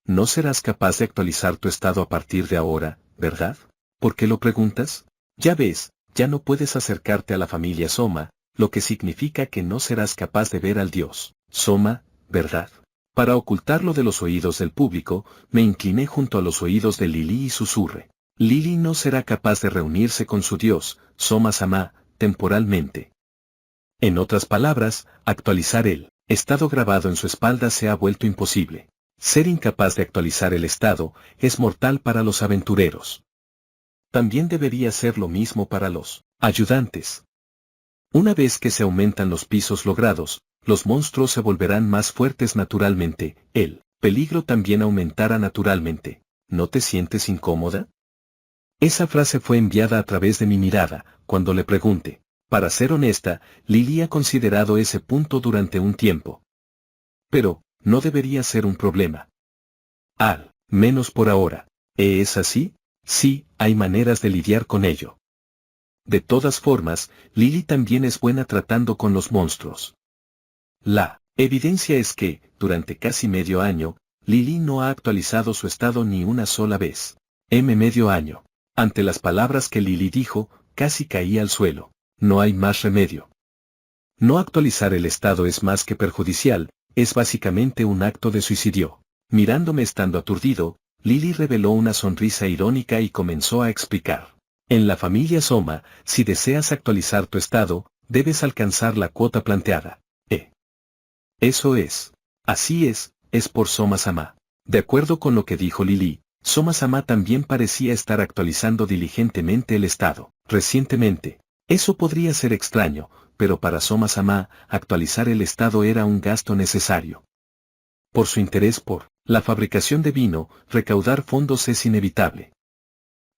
No serás capaz de actualizar tu estado a partir de ahora, ¿verdad? ¿Por qué lo preguntas? Ya ves, ya no puedes acercarte a la familia Soma, lo que significa que no serás capaz de ver al dios Soma, ¿verdad? Para ocultarlo de los oídos del público, me incliné junto a los oídos de Lily y susurré. Lily no será capaz de reunirse con su dios, Soma-sama, temporalmente. En otras palabras, actualizar el estado grabado en su espalda se ha vuelto imposible. Ser incapaz de actualizar el estado es mortal para los aventureros. También debería ser lo mismo para los ayudantes. Una vez que se aumentan los pisos logrados, los monstruos se volverán más fuertes naturalmente, el peligro también aumentará naturalmente. ¿No te sientes incómoda? Esa frase fue enviada a través de mi mirada, cuando le pregunté. Para ser honesta, Lily ha considerado ese punto durante un tiempo. Pero, no debería ser un problema. Al menos por ahora. ¿Es así? Sí, hay maneras de lidiar con ello. De todas formas, Lily también es buena tratando con los monstruos. La evidencia es que, durante casi medio año, Lily no ha actualizado su estado ni una sola vez. Medio año. Ante las palabras que Lily dijo, casi caí al suelo. No hay más remedio. No actualizar el estado es más que perjudicial, es básicamente un acto de suicidio. Mirándome estando aturdido, Lily reveló una sonrisa irónica y comenzó a explicar. En la familia Soma, si deseas actualizar tu estado, debes alcanzar la cuota planteada. Eso es. Así es por Soma-sama. De acuerdo con lo que dijo Lily, Soma-sama también parecía estar actualizando diligentemente el estado. Recientemente. Eso podría ser extraño, pero para Soma-sama, actualizar el estado era un gasto necesario. Por su interés por la fabricación de vino, recaudar fondos es inevitable.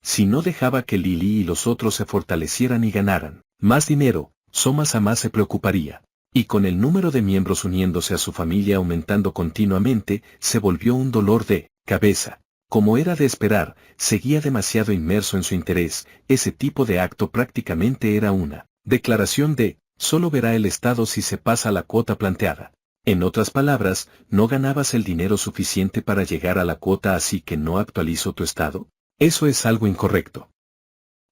Si no dejaba que Lily y los otros se fortalecieran y ganaran más dinero, Soma-sama se preocuparía. Y con el número de miembros uniéndose a su familia aumentando continuamente, se volvió un dolor de cabeza. Como era de esperar, seguía demasiado inmerso en su interés, ese tipo de acto prácticamente era una declaración de, solo verá el estado si se pasa la cuota planteada. En otras palabras, ¿no ganabas el dinero suficiente para llegar a la cuota así que no actualizo tu estado? Eso es algo incorrecto.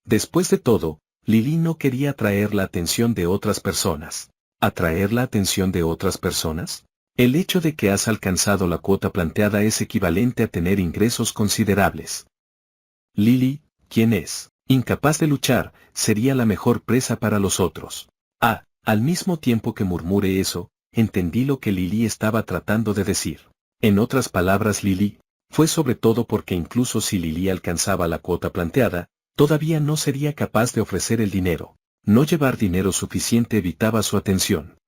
Después de todo, Lily no quería atraer la atención de otras personas. ¿Atraer la atención de otras personas? El hecho de que has alcanzado la cuota planteada es equivalente a tener ingresos considerables. Lily, ¿quién es? Incapaz de luchar, sería la mejor presa para los otros. Al mismo tiempo que murmuré eso, entendí lo que Lily estaba tratando de decir. En otras palabras, Lily, fue sobre todo porque incluso si Lily alcanzaba la cuota planteada, todavía no sería capaz de ofrecer el dinero. No llevar dinero suficiente evitaba su atención.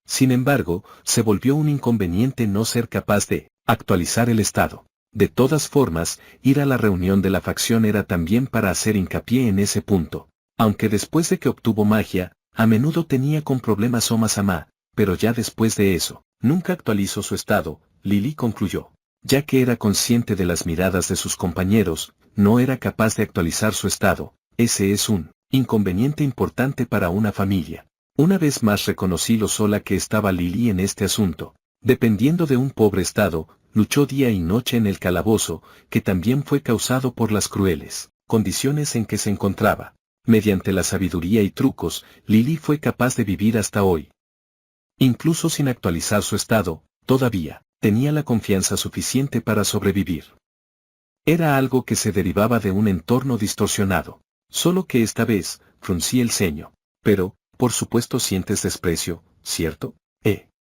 Sin embargo, se volvió un inconveniente no ser capaz de actualizar el estado. De todas formas, ir a la reunión de la facción era también para hacer hincapié en ese punto. Aunque después de que obtuvo magia, a menudo tenía con problemas Oma-sama, pero ya después de eso, nunca actualizó su estado, Lily concluyó. Ya que era consciente de las miradas de sus compañeros, no era capaz de actualizar su estado. Ese es un inconveniente importante para una familia. Una vez más reconocí lo sola que estaba Lily en este asunto. Dependiendo de un pobre estado, luchó día y noche en el calabozo, que también fue causado por las crueles condiciones en que se encontraba. Mediante la sabiduría y trucos, Lily fue capaz de vivir hasta hoy. Incluso sin actualizar su estado, todavía tenía la confianza suficiente para sobrevivir. Era algo que se derivaba de un entorno distorsionado. Solo que esta vez, fruncí el ceño. Pero, por supuesto sientes desprecio, ¿cierto?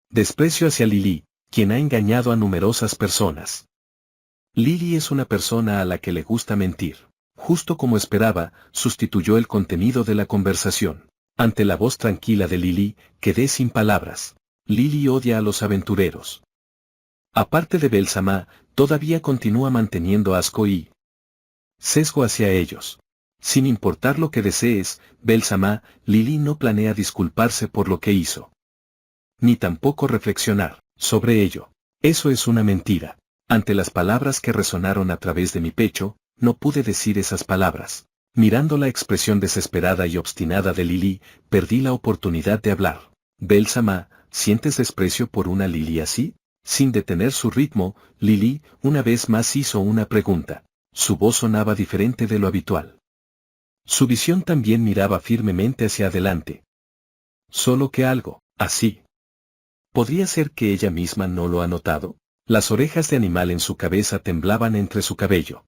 Desprecio hacia Lily, quien ha engañado a numerosas personas. Lily es una persona a la que le gusta mentir. Justo como esperaba, sustituyó el contenido de la conversación. Ante la voz tranquila de Lily, quedé sin palabras. Lily odia a los aventureros. Aparte de Bel-sama, todavía continúa manteniendo asco y sesgo hacia ellos. Sin importar lo que desees, Bel-sama, Lily no planea disculparse por lo que hizo. Ni tampoco reflexionar sobre ello. Eso es una mentira. Ante las palabras que resonaron a través de mi pecho, no pude decir esas palabras. Mirando la expresión desesperada y obstinada de Lily, perdí la oportunidad de hablar. Bel-sama, ¿sientes desprecio por una Lily así? Sin detener su ritmo, Lily, una vez más hizo una pregunta. Su voz sonaba diferente de lo habitual. Su visión también miraba firmemente hacia adelante. Solo que algo, así. ¿Podría ser que ella misma no lo ha notado? Las orejas de animal en su cabeza temblaban entre su cabello.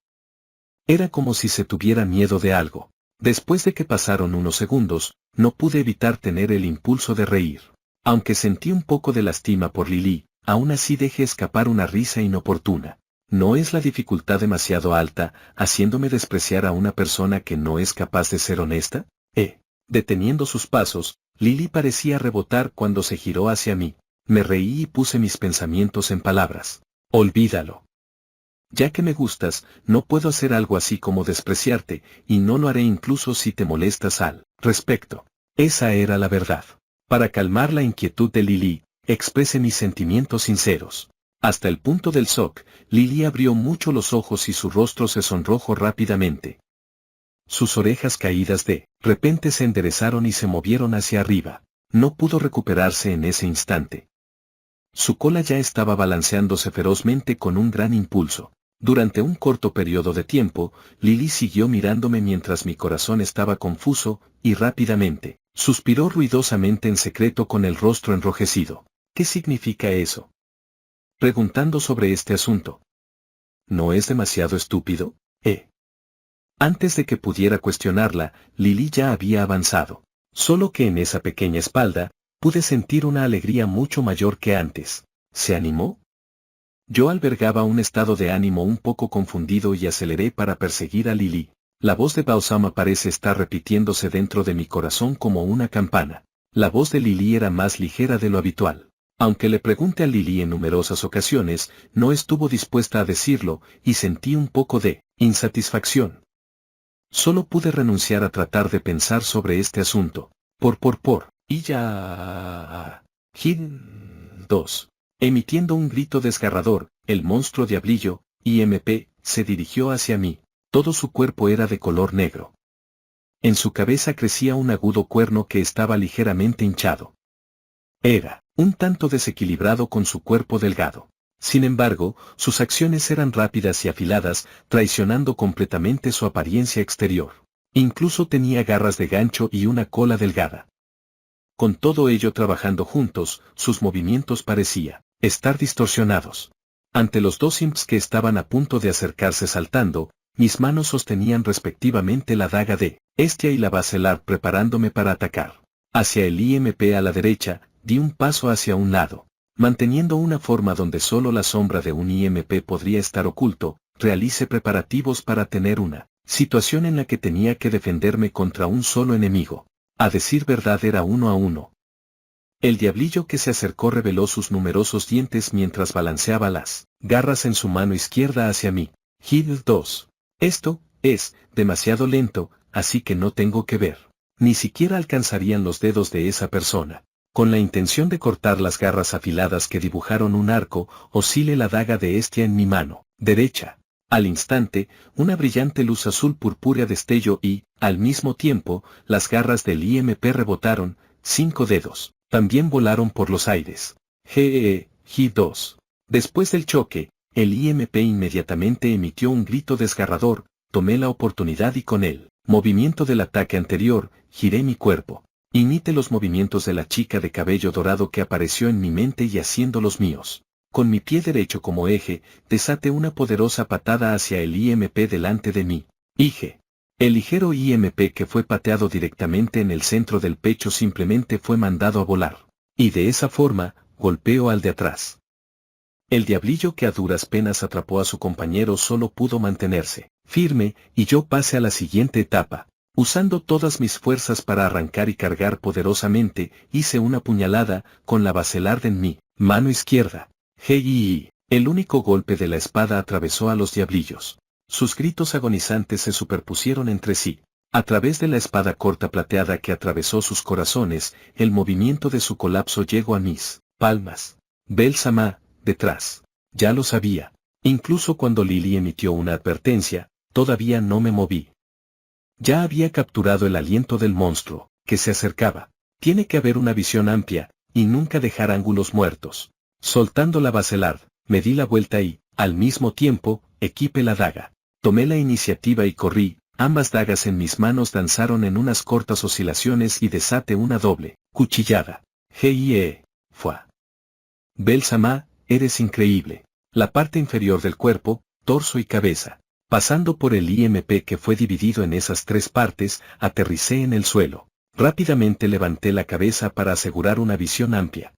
Era como si se tuviera miedo de algo. Después de que pasaron unos segundos, no pude evitar tener el impulso de reír. Aunque sentí un poco de lástima por Lily, aún así dejé escapar una risa inoportuna. ¿No es la dificultad demasiado alta, haciéndome despreciar a una persona que no es capaz de ser honesta? Deteniendo sus pasos, Lily parecía rebotar cuando se giró hacia mí. Me reí y puse mis pensamientos en palabras. Olvídalo. Ya que me gustas, no puedo hacer algo así como despreciarte, y no lo haré incluso si te molestas al respecto. Esa era la verdad. Para calmar la inquietud de Lily, expresé mis sentimientos sinceros. Hasta el punto del shock, Lily abrió mucho los ojos y su rostro se sonrojó rápidamente. Sus orejas caídas de repente se enderezaron y se movieron hacia arriba. No pudo recuperarse en ese instante. Su cola ya estaba balanceándose ferozmente con un gran impulso. Durante un corto periodo de tiempo, Lily siguió mirándome mientras mi corazón estaba confuso, y rápidamente, suspiró ruidosamente en secreto con el rostro enrojecido. ¿Qué significa eso? Preguntando sobre este asunto. ¿No es demasiado estúpido? Antes de que pudiera cuestionarla, Lily ya había avanzado. Solo que en esa pequeña espalda, pude sentir una alegría mucho mayor que antes. ¿Se animó? Yo albergaba un estado de ánimo un poco confundido y aceleré para perseguir a Lily. La voz de Bel-sama parece estar repitiéndose dentro de mi corazón como una campana. La voz de Lily era más ligera de lo habitual. Aunque le pregunté a Lily en numerosas ocasiones, no estuvo dispuesta a decirlo, y sentí un poco de insatisfacción. Solo pude renunciar a tratar de pensar sobre este asunto. Y ya... Jin 2. Emitiendo un grito desgarrador, el monstruo diablillo, IMP, se dirigió hacia mí. Todo su cuerpo era de color negro. En su cabeza crecía un agudo cuerno que estaba ligeramente hinchado. Era un tanto desequilibrado con su cuerpo delgado. Sin embargo, sus acciones eran rápidas y afiladas, traicionando completamente su apariencia exterior. Incluso tenía garras de gancho y una cola delgada. Con todo ello trabajando juntos, sus movimientos parecía estar distorsionados. Ante los dos imps que estaban a punto de acercarse saltando, mis manos sostenían respectivamente la daga de Hestia y la Bacelar preparándome para atacar. Hacia el IMP a la derecha, di un paso hacia un lado. Manteniendo una forma donde solo la sombra de un IMP podría estar oculto, realicé preparativos para tener una situación en la que tenía que defenderme contra un solo enemigo. A decir verdad era 1 a 1. El diablillo que se acercó reveló sus numerosos dientes mientras balanceaba las garras en su mano izquierda hacia mí. Hit 2. Esto es demasiado lento, así que no tengo que ver. Ni siquiera alcanzarían los dedos de esa persona. Con la intención de cortar las garras afiladas que dibujaron un arco, oscilé la daga de Hestia en mi mano derecha. Al instante, una brillante luz azul purpúrea destelló y, al mismo tiempo, las garras del IMP rebotaron, 5 dedos, también volaron por los aires. G2. Después del choque, el IMP inmediatamente emitió un grito desgarrador, tomé la oportunidad y con el movimiento del ataque anterior, giré mi cuerpo. Imite los movimientos de la chica de cabello dorado que apareció en mi mente y haciendo los míos. Con mi pie derecho como eje, desaté una poderosa patada hacia el IMP delante de mí. El ligero IMP que fue pateado directamente en el centro del pecho simplemente fue mandado a volar. Y de esa forma, golpeó al de atrás. El diablillo que a duras penas atrapó a su compañero solo pudo mantenerse firme, y yo pasé a la siguiente etapa. Usando todas mis fuerzas para arrancar y cargar poderosamente, hice una puñalada, con la Bacelar en mi mano izquierda. El único golpe de la espada atravesó a los diablillos. Sus gritos agonizantes se superpusieron entre sí. A través de la espada corta plateada que atravesó sus corazones, el movimiento de su colapso llegó a mis palmas. Bel-Sama, detrás. Ya lo sabía. Incluso cuando Lily emitió una advertencia, todavía no me moví. Ya había capturado el aliento del monstruo, que se acercaba. Tiene que haber una visión amplia, y nunca dejar ángulos muertos. Soltando la Bacelar, me di la vuelta y, al mismo tiempo, equipé la daga. Tomé la iniciativa y corrí, ambas dagas en mis manos danzaron en unas cortas oscilaciones y desaté una doble cuchillada. Fua. Bel-Sama, eres increíble. La parte inferior del cuerpo, torso y cabeza. Pasando por el IMP que fue dividido en esas 3 partes, aterricé en el suelo. Rápidamente levanté la cabeza para asegurar una visión amplia.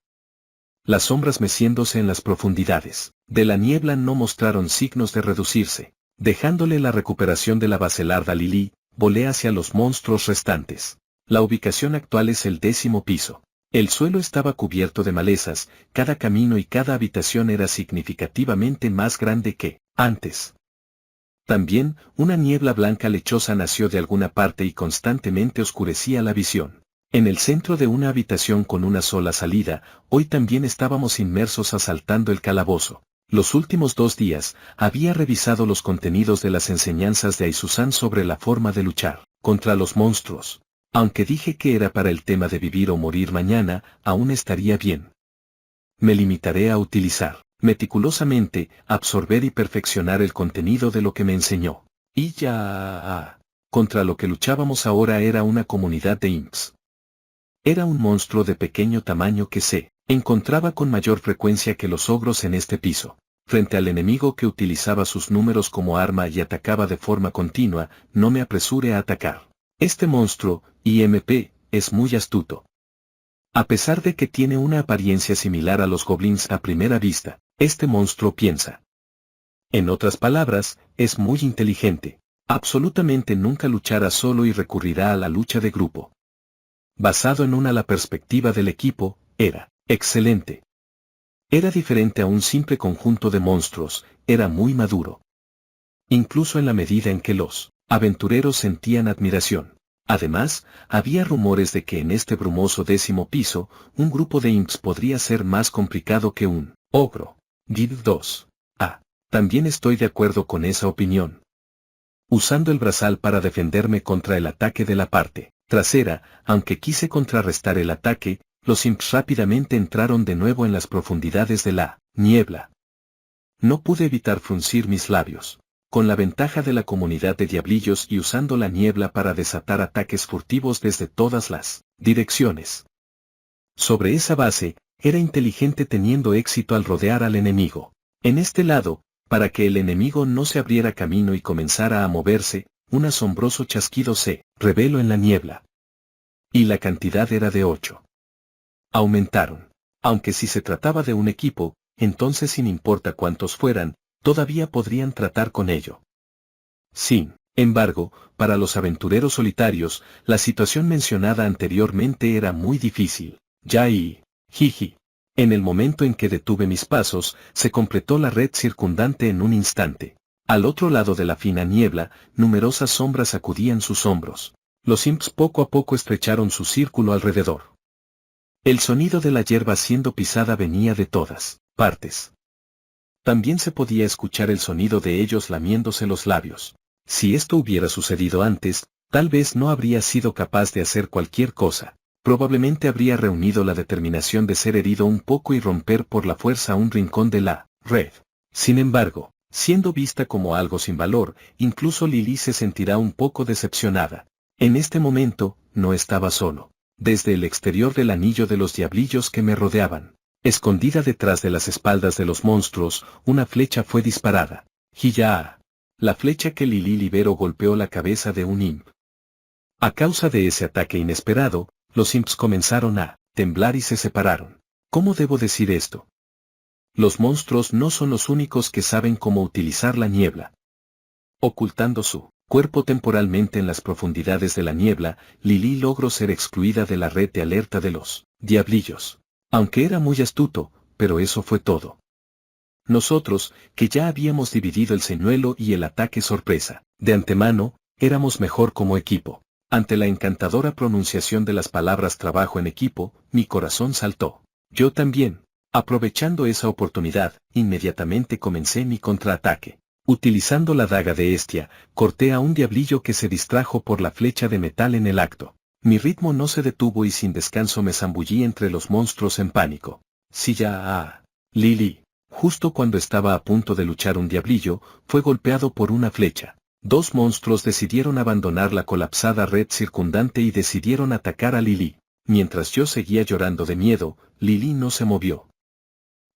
Las sombras meciéndose en las profundidades de la niebla no mostraron signos de reducirse. Dejándole la recuperación de la Bacelar a Lily, volé hacia los monstruos restantes. La ubicación actual es el 10º piso. El suelo estaba cubierto de malezas, cada camino y cada habitación era significativamente más grande que antes. También, una niebla blanca lechosa nació de alguna parte y constantemente oscurecía la visión. En el centro de una habitación con una sola salida, hoy también estábamos inmersos asaltando el calabozo. Los últimos 2 días, había revisado los contenidos de las enseñanzas de Aizuzan sobre la forma de luchar contra los monstruos. Aunque dije que era para el tema de vivir o morir mañana, aún estaría bien. Me limitaré a utilizar meticulosamente, absorber y perfeccionar el contenido de lo que me enseñó. Y ya... Contra lo que luchábamos ahora era una comunidad de imps. Era un monstruo de pequeño tamaño que se encontraba con mayor frecuencia que los ogros en este piso. Frente al enemigo que utilizaba sus números como arma y atacaba de forma continua, no me apresuré a atacar. Este monstruo, IMP, es muy astuto. A pesar de que tiene una apariencia similar a los goblins a primera vista, este monstruo piensa. En otras palabras, es muy inteligente. Absolutamente nunca luchará solo y recurrirá a la lucha de grupo. Basado en la perspectiva del equipo, era excelente. Era diferente a un simple conjunto de monstruos, era muy maduro. Incluso en la medida en que los aventureros sentían admiración. Además, había rumores de que en este brumoso 10º piso, un grupo de imps podría ser más complicado que un ogro. Guild 2. También estoy de acuerdo con esa opinión. Usando el brazal para defenderme contra el ataque de la parte trasera, aunque quise contrarrestar el ataque, los imps rápidamente entraron de nuevo en las profundidades de la niebla. No pude evitar fruncir mis labios. Con la ventaja de la comunidad de diablillos y usando la niebla para desatar ataques furtivos desde todas las direcciones. Sobre esa base, era inteligente teniendo éxito al rodear al enemigo. En este lado, para que el enemigo no se abriera camino y comenzara a moverse, un asombroso chasquido se reveló en la niebla. Y la cantidad era de 8. Aumentaron. Aunque si se trataba de un equipo, entonces sin importa cuántos fueran, todavía podrían tratar con ello. Sin embargo, para los aventureros solitarios, la situación mencionada anteriormente era muy difícil. Jiji. En el momento en que detuve mis pasos, se completó la red circundante en un instante. Al otro lado de la fina niebla, numerosas sombras sacudían sus hombros. Los imps poco a poco estrecharon su círculo alrededor. El sonido de la hierba siendo pisada venía de todas partes. También se podía escuchar el sonido de ellos lamiéndose los labios. Si esto hubiera sucedido antes, tal vez no habría sido capaz de hacer cualquier cosa. Probablemente habría reunido la determinación de ser herido un poco y romper por la fuerza un rincón de la red. Sin embargo, siendo vista como algo sin valor, incluso Lily se sentirá un poco decepcionada. En este momento, no estaba solo. Desde el exterior del anillo de los diablillos que me rodeaban, escondida detrás de las espaldas de los monstruos, una flecha fue disparada. ¡Hiya! La flecha que Lily liberó golpeó la cabeza de un imp. A causa de ese ataque inesperado, los imps comenzaron a temblar y se separaron. ¿Cómo debo decir esto? Los monstruos no son los únicos que saben cómo utilizar la niebla. Ocultando su cuerpo temporalmente en las profundidades de la niebla, Lily logró ser excluida de la red de alerta de los diablillos. Aunque era muy astuto, pero eso fue todo. Nosotros, que ya habíamos dividido el señuelo y el ataque sorpresa, de antemano, éramos mejor como equipo. Ante la encantadora pronunciación de las palabras trabajo en equipo, mi corazón saltó. Yo también. Aprovechando esa oportunidad, inmediatamente comencé mi contraataque. Utilizando la daga de Hestia, corté a un diablillo que se distrajo por la flecha de metal en el acto. Mi ritmo no se detuvo y sin descanso me zambullí entre los monstruos en pánico. Lily. Justo cuando estaba a punto de luchar un diablillo, fue golpeado por una flecha. Dos monstruos decidieron abandonar la colapsada red circundante y decidieron atacar a Lily. Mientras yo seguía llorando de miedo, Lily no se movió.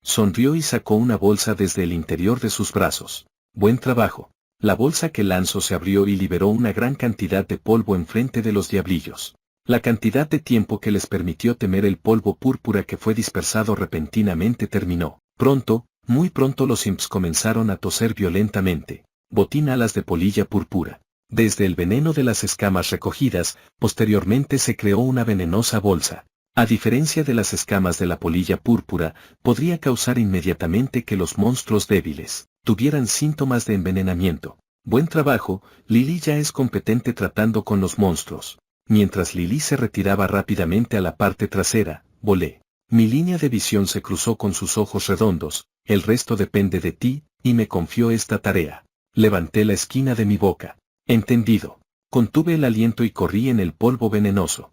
Sonrió y sacó una bolsa desde el interior de sus brazos. Buen trabajo. La bolsa que lanzó se abrió y liberó una gran cantidad de polvo enfrente de los diablillos. La cantidad de tiempo que les permitió temer el polvo púrpura que fue dispersado repentinamente terminó. Pronto, muy pronto los imps comenzaron a toser violentamente. Botín alas de polilla púrpura. Desde el veneno de las escamas recogidas, posteriormente se creó una venenosa bolsa. A diferencia de las escamas de la polilla púrpura, podría causar inmediatamente que los monstruos débiles tuvieran síntomas de envenenamiento. Buen trabajo, Lily ya es competente tratando con los monstruos. Mientras Lily se retiraba rápidamente a la parte trasera, volé. Mi línea de visión se cruzó con sus ojos redondos, el resto depende de ti, y me confió esta tarea. Levanté la esquina de mi boca. Entendido. Contuve el aliento y corrí en el polvo venenoso.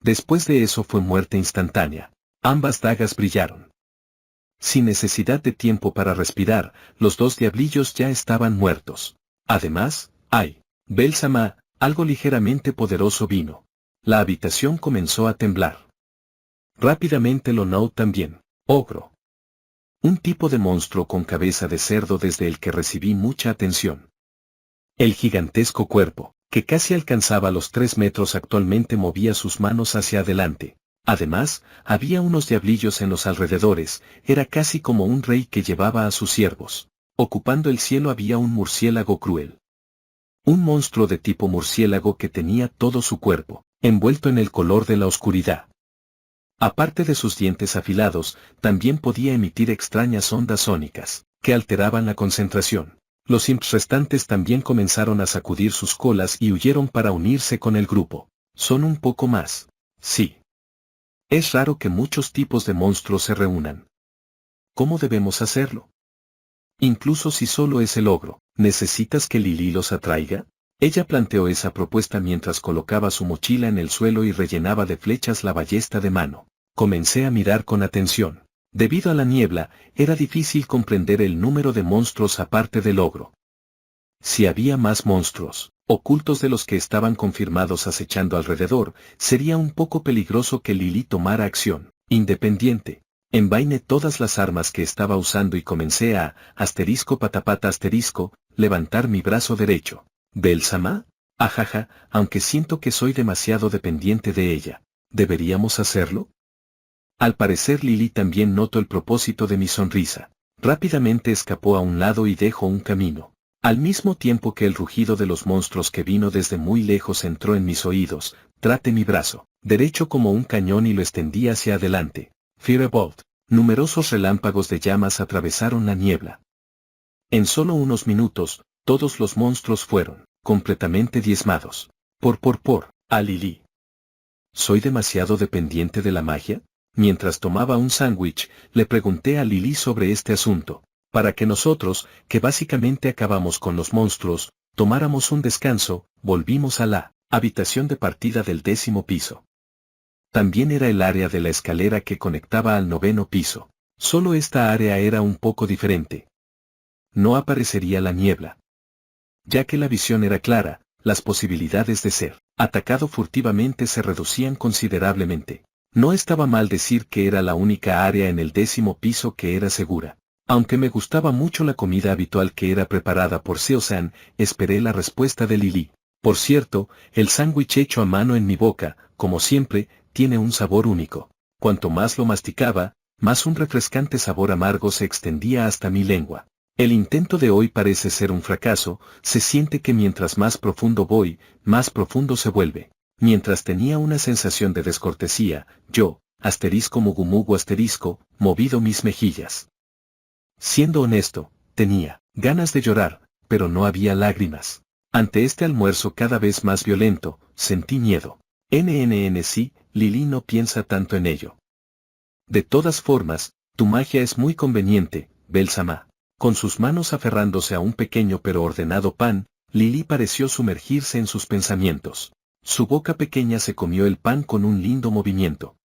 Después de eso fue muerte instantánea. Ambas dagas brillaron. Sin necesidad de tiempo para respirar, los dos diablillos ya estaban muertos. Además, Belsama, algo ligeramente poderoso vino. La habitación comenzó a temblar. Rápidamente Lonow también. Ogro. Un tipo de monstruo con cabeza de cerdo desde el que recibí mucha atención. El gigantesco cuerpo, que casi alcanzaba los 3 metros actualmente movía sus manos hacia adelante. Además, había unos diablillos en los alrededores, era casi como un rey que llevaba a sus siervos. Ocupando el cielo había un murciélago cruel. Un monstruo de tipo murciélago que tenía todo su cuerpo, envuelto en el color de la oscuridad. Aparte de sus dientes afilados, también podía emitir extrañas ondas sónicas, que alteraban la concentración. Los imps restantes también comenzaron a sacudir sus colas y huyeron para unirse con el grupo. Son un poco más. Sí. Es raro que muchos tipos de monstruos se reúnan. ¿Cómo debemos hacerlo? Incluso si solo es el ogro, ¿necesitas que Lily los atraiga? Ella planteó esa propuesta mientras colocaba su mochila en el suelo y rellenaba de flechas la ballesta de mano. Comencé a mirar con atención. Debido a la niebla, era difícil comprender el número de monstruos aparte del ogro. Si había más monstruos, ocultos de los que estaban confirmados acechando alrededor, sería un poco peligroso que Lily tomara acción. Independiente. Envainé todas las armas que estaba usando y comencé a, patapata levantar mi brazo derecho. ¿Bel-Sama? Ajaja, aunque siento que soy demasiado dependiente de ella. ¿Deberíamos hacerlo? Al parecer Lily también notó el propósito de mi sonrisa. Rápidamente escapó a un lado y dejó un camino. Al mismo tiempo que el rugido de los monstruos que vino desde muy lejos entró en mis oídos, traté mi brazo derecho como un cañón y lo extendí hacia adelante. Firebolt. Numerosos relámpagos de llamas atravesaron la niebla. En solo unos minutos, todos los monstruos fueron completamente diezmados. A Lily. ¿Soy demasiado dependiente de la magia? Mientras tomaba un sándwich, le pregunté a Lily sobre este asunto, para que nosotros, que básicamente acabamos con los monstruos, tomáramos un descanso. Volvimos a la habitación de partida del 10º piso. También era el área de la escalera que conectaba al 9º piso. Solo esta área era un poco diferente. No aparecería la niebla. Ya que la visión era clara, las posibilidades de ser atacado furtivamente se reducían considerablemente. No estaba mal decir que era la única área en el 10º piso que era segura. Aunque me gustaba mucho la comida habitual que era preparada por Seo-san, esperé la respuesta de Lily. Por cierto, el sándwich hecho a mano en mi boca, como siempre, tiene un sabor único. Cuanto más lo masticaba, más un refrescante sabor amargo se extendía hasta mi lengua. El intento de hoy parece ser un fracaso. Se siente que mientras más profundo voy, más profundo se vuelve. Mientras tenía una sensación de descortesía, yo, mugumugu movido mis mejillas. Siendo honesto, tenía ganas de llorar, pero no había lágrimas. Ante este almuerzo cada vez más violento, sentí miedo. Sí, Lily no piensa tanto en ello. De todas formas, tu magia es muy conveniente, Bel-Sama. Con sus manos aferrándose a un pequeño pero ordenado pan, Lily pareció sumergirse en sus pensamientos. Su boca pequeña se comió el pan con un lindo movimiento.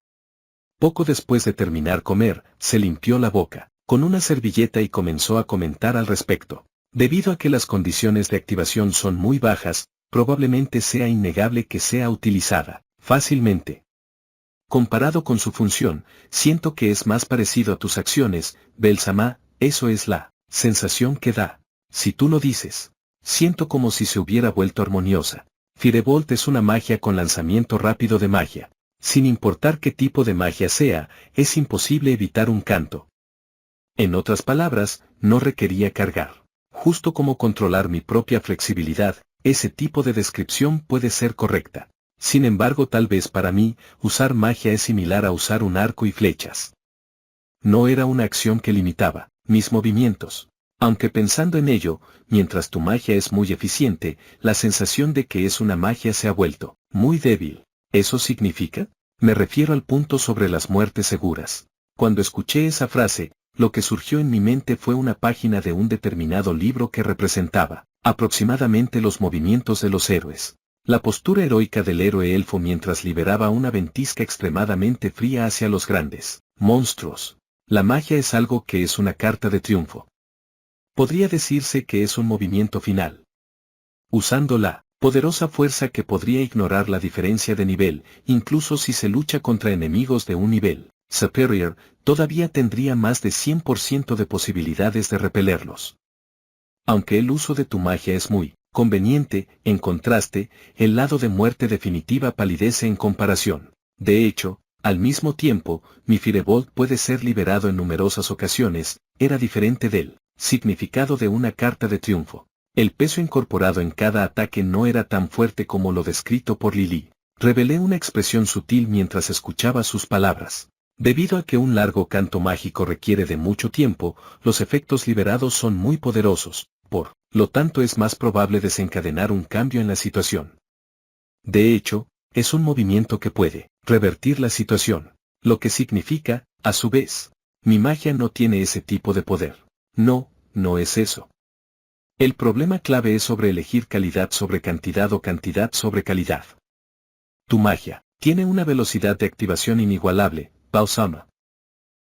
Poco después de terminar comer, se limpió la boca con una servilleta y comenzó a comentar al respecto. Debido a que las condiciones de activación son muy bajas, probablemente sea innegable que sea utilizada fácilmente. Comparado con su función, siento que es más parecido a tus acciones, Bel-Sama. Eso es la sensación que da. Si tú lo dices. Siento como si se hubiera vuelto armoniosa. Firebolt es una magia con lanzamiento rápido de magia. Sin importar qué tipo de magia sea, es imposible evitar un canto. En otras palabras, no requería cargar. Justo como controlar mi propia flexibilidad, ese tipo de descripción puede ser correcta. Sin embargo, tal vez para mí, usar magia es similar a usar un arco y flechas. No era una acción que limitaba mis movimientos. Aunque pensando en ello, mientras tu magia es muy eficiente, la sensación de que es una magia se ha vuelto muy débil. ¿Eso significa? Me refiero al punto sobre las muertes seguras. Cuando escuché esa frase, lo que surgió en mi mente fue una página de un determinado libro que representaba aproximadamente los movimientos de los héroes. La postura heroica del héroe elfo mientras liberaba una ventisca extremadamente fría hacia los grandes monstruos. La magia es algo que es una carta de triunfo. Podría decirse que es un movimiento final. Usando la poderosa fuerza que podría ignorar la diferencia de nivel, incluso si se lucha contra enemigos de un nivel superior, todavía tendría más de 100% de posibilidades de repelerlos. Aunque el uso de tu magia es muy conveniente, en contraste, el lado de muerte definitiva palidece en comparación. De hecho, al mismo tiempo, mi Firebolt puede ser liberado en numerosas ocasiones, era diferente del significado de una carta de triunfo. El peso incorporado en cada ataque no era tan fuerte como lo descrito por Lily. Revelé una expresión sutil mientras escuchaba sus palabras. Debido a que un largo canto mágico requiere de mucho tiempo, los efectos liberados son muy poderosos, por lo tanto es más probable desencadenar un cambio en la situación. De hecho, es un movimiento que puede revertir la situación, lo que significa, a su vez, mi magia no tiene ese tipo de poder. No, no es eso. El problema clave es sobre elegir calidad sobre cantidad o cantidad sobre calidad. Tu magia tiene una velocidad de activación inigualable, Bel-Sama.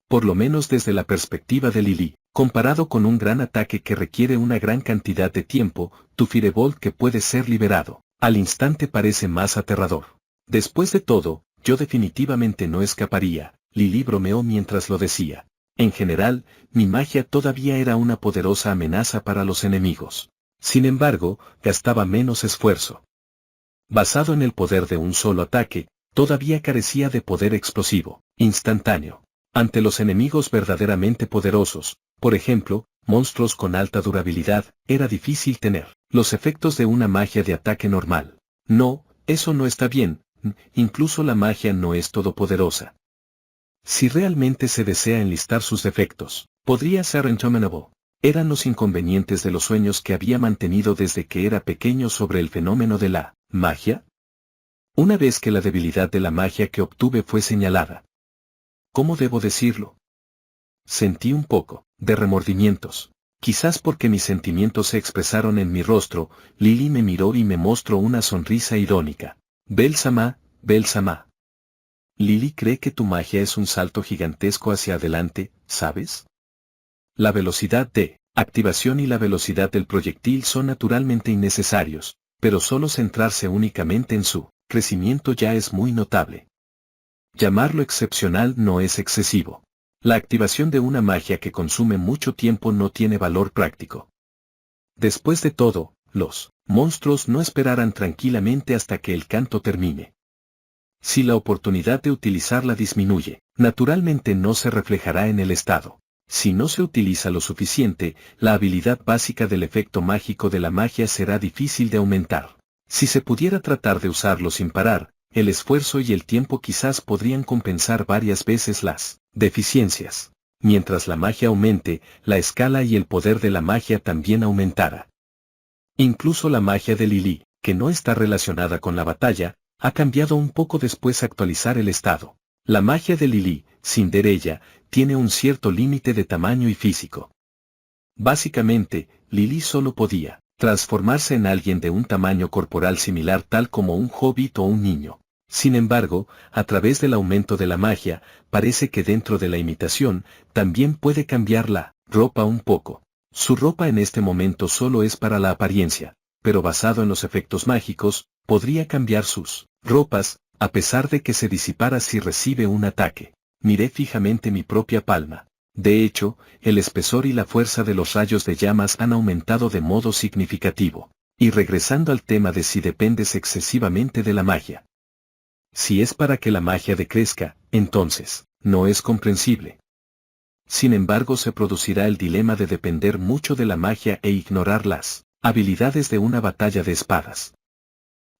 Por lo menos desde la perspectiva de Lily, comparado con un gran ataque que requiere una gran cantidad de tiempo, tu Firebolt que puede ser liberado al instante parece más aterrador. Después de todo, yo definitivamente no escaparía. Lili bromeó mientras lo decía. En general, mi magia todavía era una poderosa amenaza para los enemigos. Sin embargo, gastaba menos esfuerzo. Basado en el poder de un solo ataque, todavía carecía de poder explosivo, instantáneo. Ante los enemigos verdaderamente poderosos, por ejemplo, monstruos con alta durabilidad, era difícil tener los efectos de una magia de ataque normal. No, eso no está bien, incluso la magia no es todopoderosa. Si realmente se desea enlistar sus defectos, podría ser Indomitable. Eran los inconvenientes de los sueños que había mantenido desde que era pequeño sobre el fenómeno de la magia. Una vez que la debilidad de la magia que obtuve fue señalada. ¿Cómo debo decirlo? Sentí un poco de remordimientos. Quizás porque mis sentimientos se expresaron en mi rostro, Lili me miró y me mostró una sonrisa irónica. Bel-Sama, Bel-Sama. Lili cree que tu magia es un salto gigantesco hacia adelante, ¿sabes? La velocidad de activación y la velocidad del proyectil son naturalmente innecesarios, pero solo centrarse únicamente en su crecimiento ya es muy notable. Llamarlo excepcional no es excesivo. La activación de una magia que consume mucho tiempo no tiene valor práctico. Después de todo, los monstruos no esperarán tranquilamente hasta que el canto termine. Si la oportunidad de utilizarla disminuye, naturalmente no se reflejará en el estado. Si no se utiliza lo suficiente, la habilidad básica del efecto mágico de la magia será difícil de aumentar. Si se pudiera tratar de usarlo sin parar, el esfuerzo y el tiempo quizás podrían compensar varias veces las deficiencias. Mientras la magia aumente, la escala y el poder de la magia también aumentará. Incluso la magia de Lili, que no está relacionada con la batalla, ha cambiado un poco después de actualizar el estado. La magia de Lili, Cinderella, tiene un cierto límite de tamaño y físico. Básicamente, Lili solo podía transformarse en alguien de un tamaño corporal similar tal como un hobbit o un niño. Sin embargo, a través del aumento de la magia, parece que dentro de la imitación, también puede cambiar la ropa un poco. Su ropa en este momento solo es para la apariencia, pero basado en los efectos mágicos, podría cambiar sus ropas, a pesar de que se disipara si recibe un ataque. Miré fijamente mi propia palma. De hecho, el espesor y la fuerza de los rayos de llamas han aumentado de modo significativo. Y regresando al tema de si dependes excesivamente de la magia. Si es para que la magia decrezca, entonces, no es comprensible. Sin embargo, se producirá el dilema de depender mucho de la magia e ignorar las habilidades de una batalla de espadas.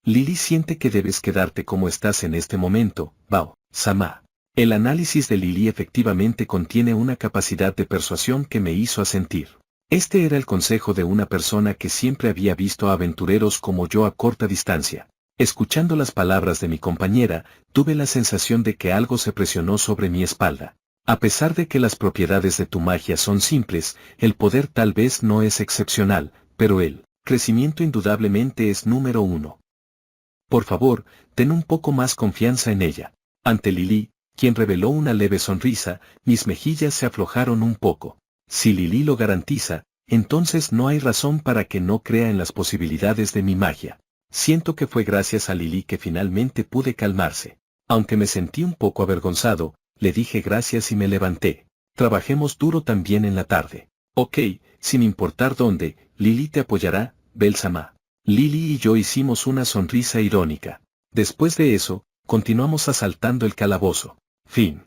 Lili siente que debes quedarte como estás en este momento, Bao-sama. El análisis de Lili efectivamente contiene una capacidad de persuasión que me hizo asentir. Este era el consejo de una persona que siempre había visto a aventureros como yo a corta distancia. Escuchando las palabras de mi compañera, tuve la sensación de que algo se presionó sobre mi espalda. A pesar de que las propiedades de tu magia son simples, el poder tal vez no es excepcional, pero el crecimiento indudablemente es número 1. Por favor, ten un poco más confianza en ella. Ante Lili, quien reveló una leve sonrisa, mis mejillas se aflojaron un poco. Si Lili lo garantiza, entonces no hay razón para que no crea en las posibilidades de mi magia. Siento que fue gracias a Lili que finalmente pude calmarse. Aunque me sentí un poco avergonzado, le dije gracias y me levanté. Trabajemos duro también en la tarde. Ok, sin importar dónde, Lili te apoyará, Bel-Sama. Lili y yo hicimos una sonrisa irónica. Después de eso, continuamos asaltando el calabozo. Fin.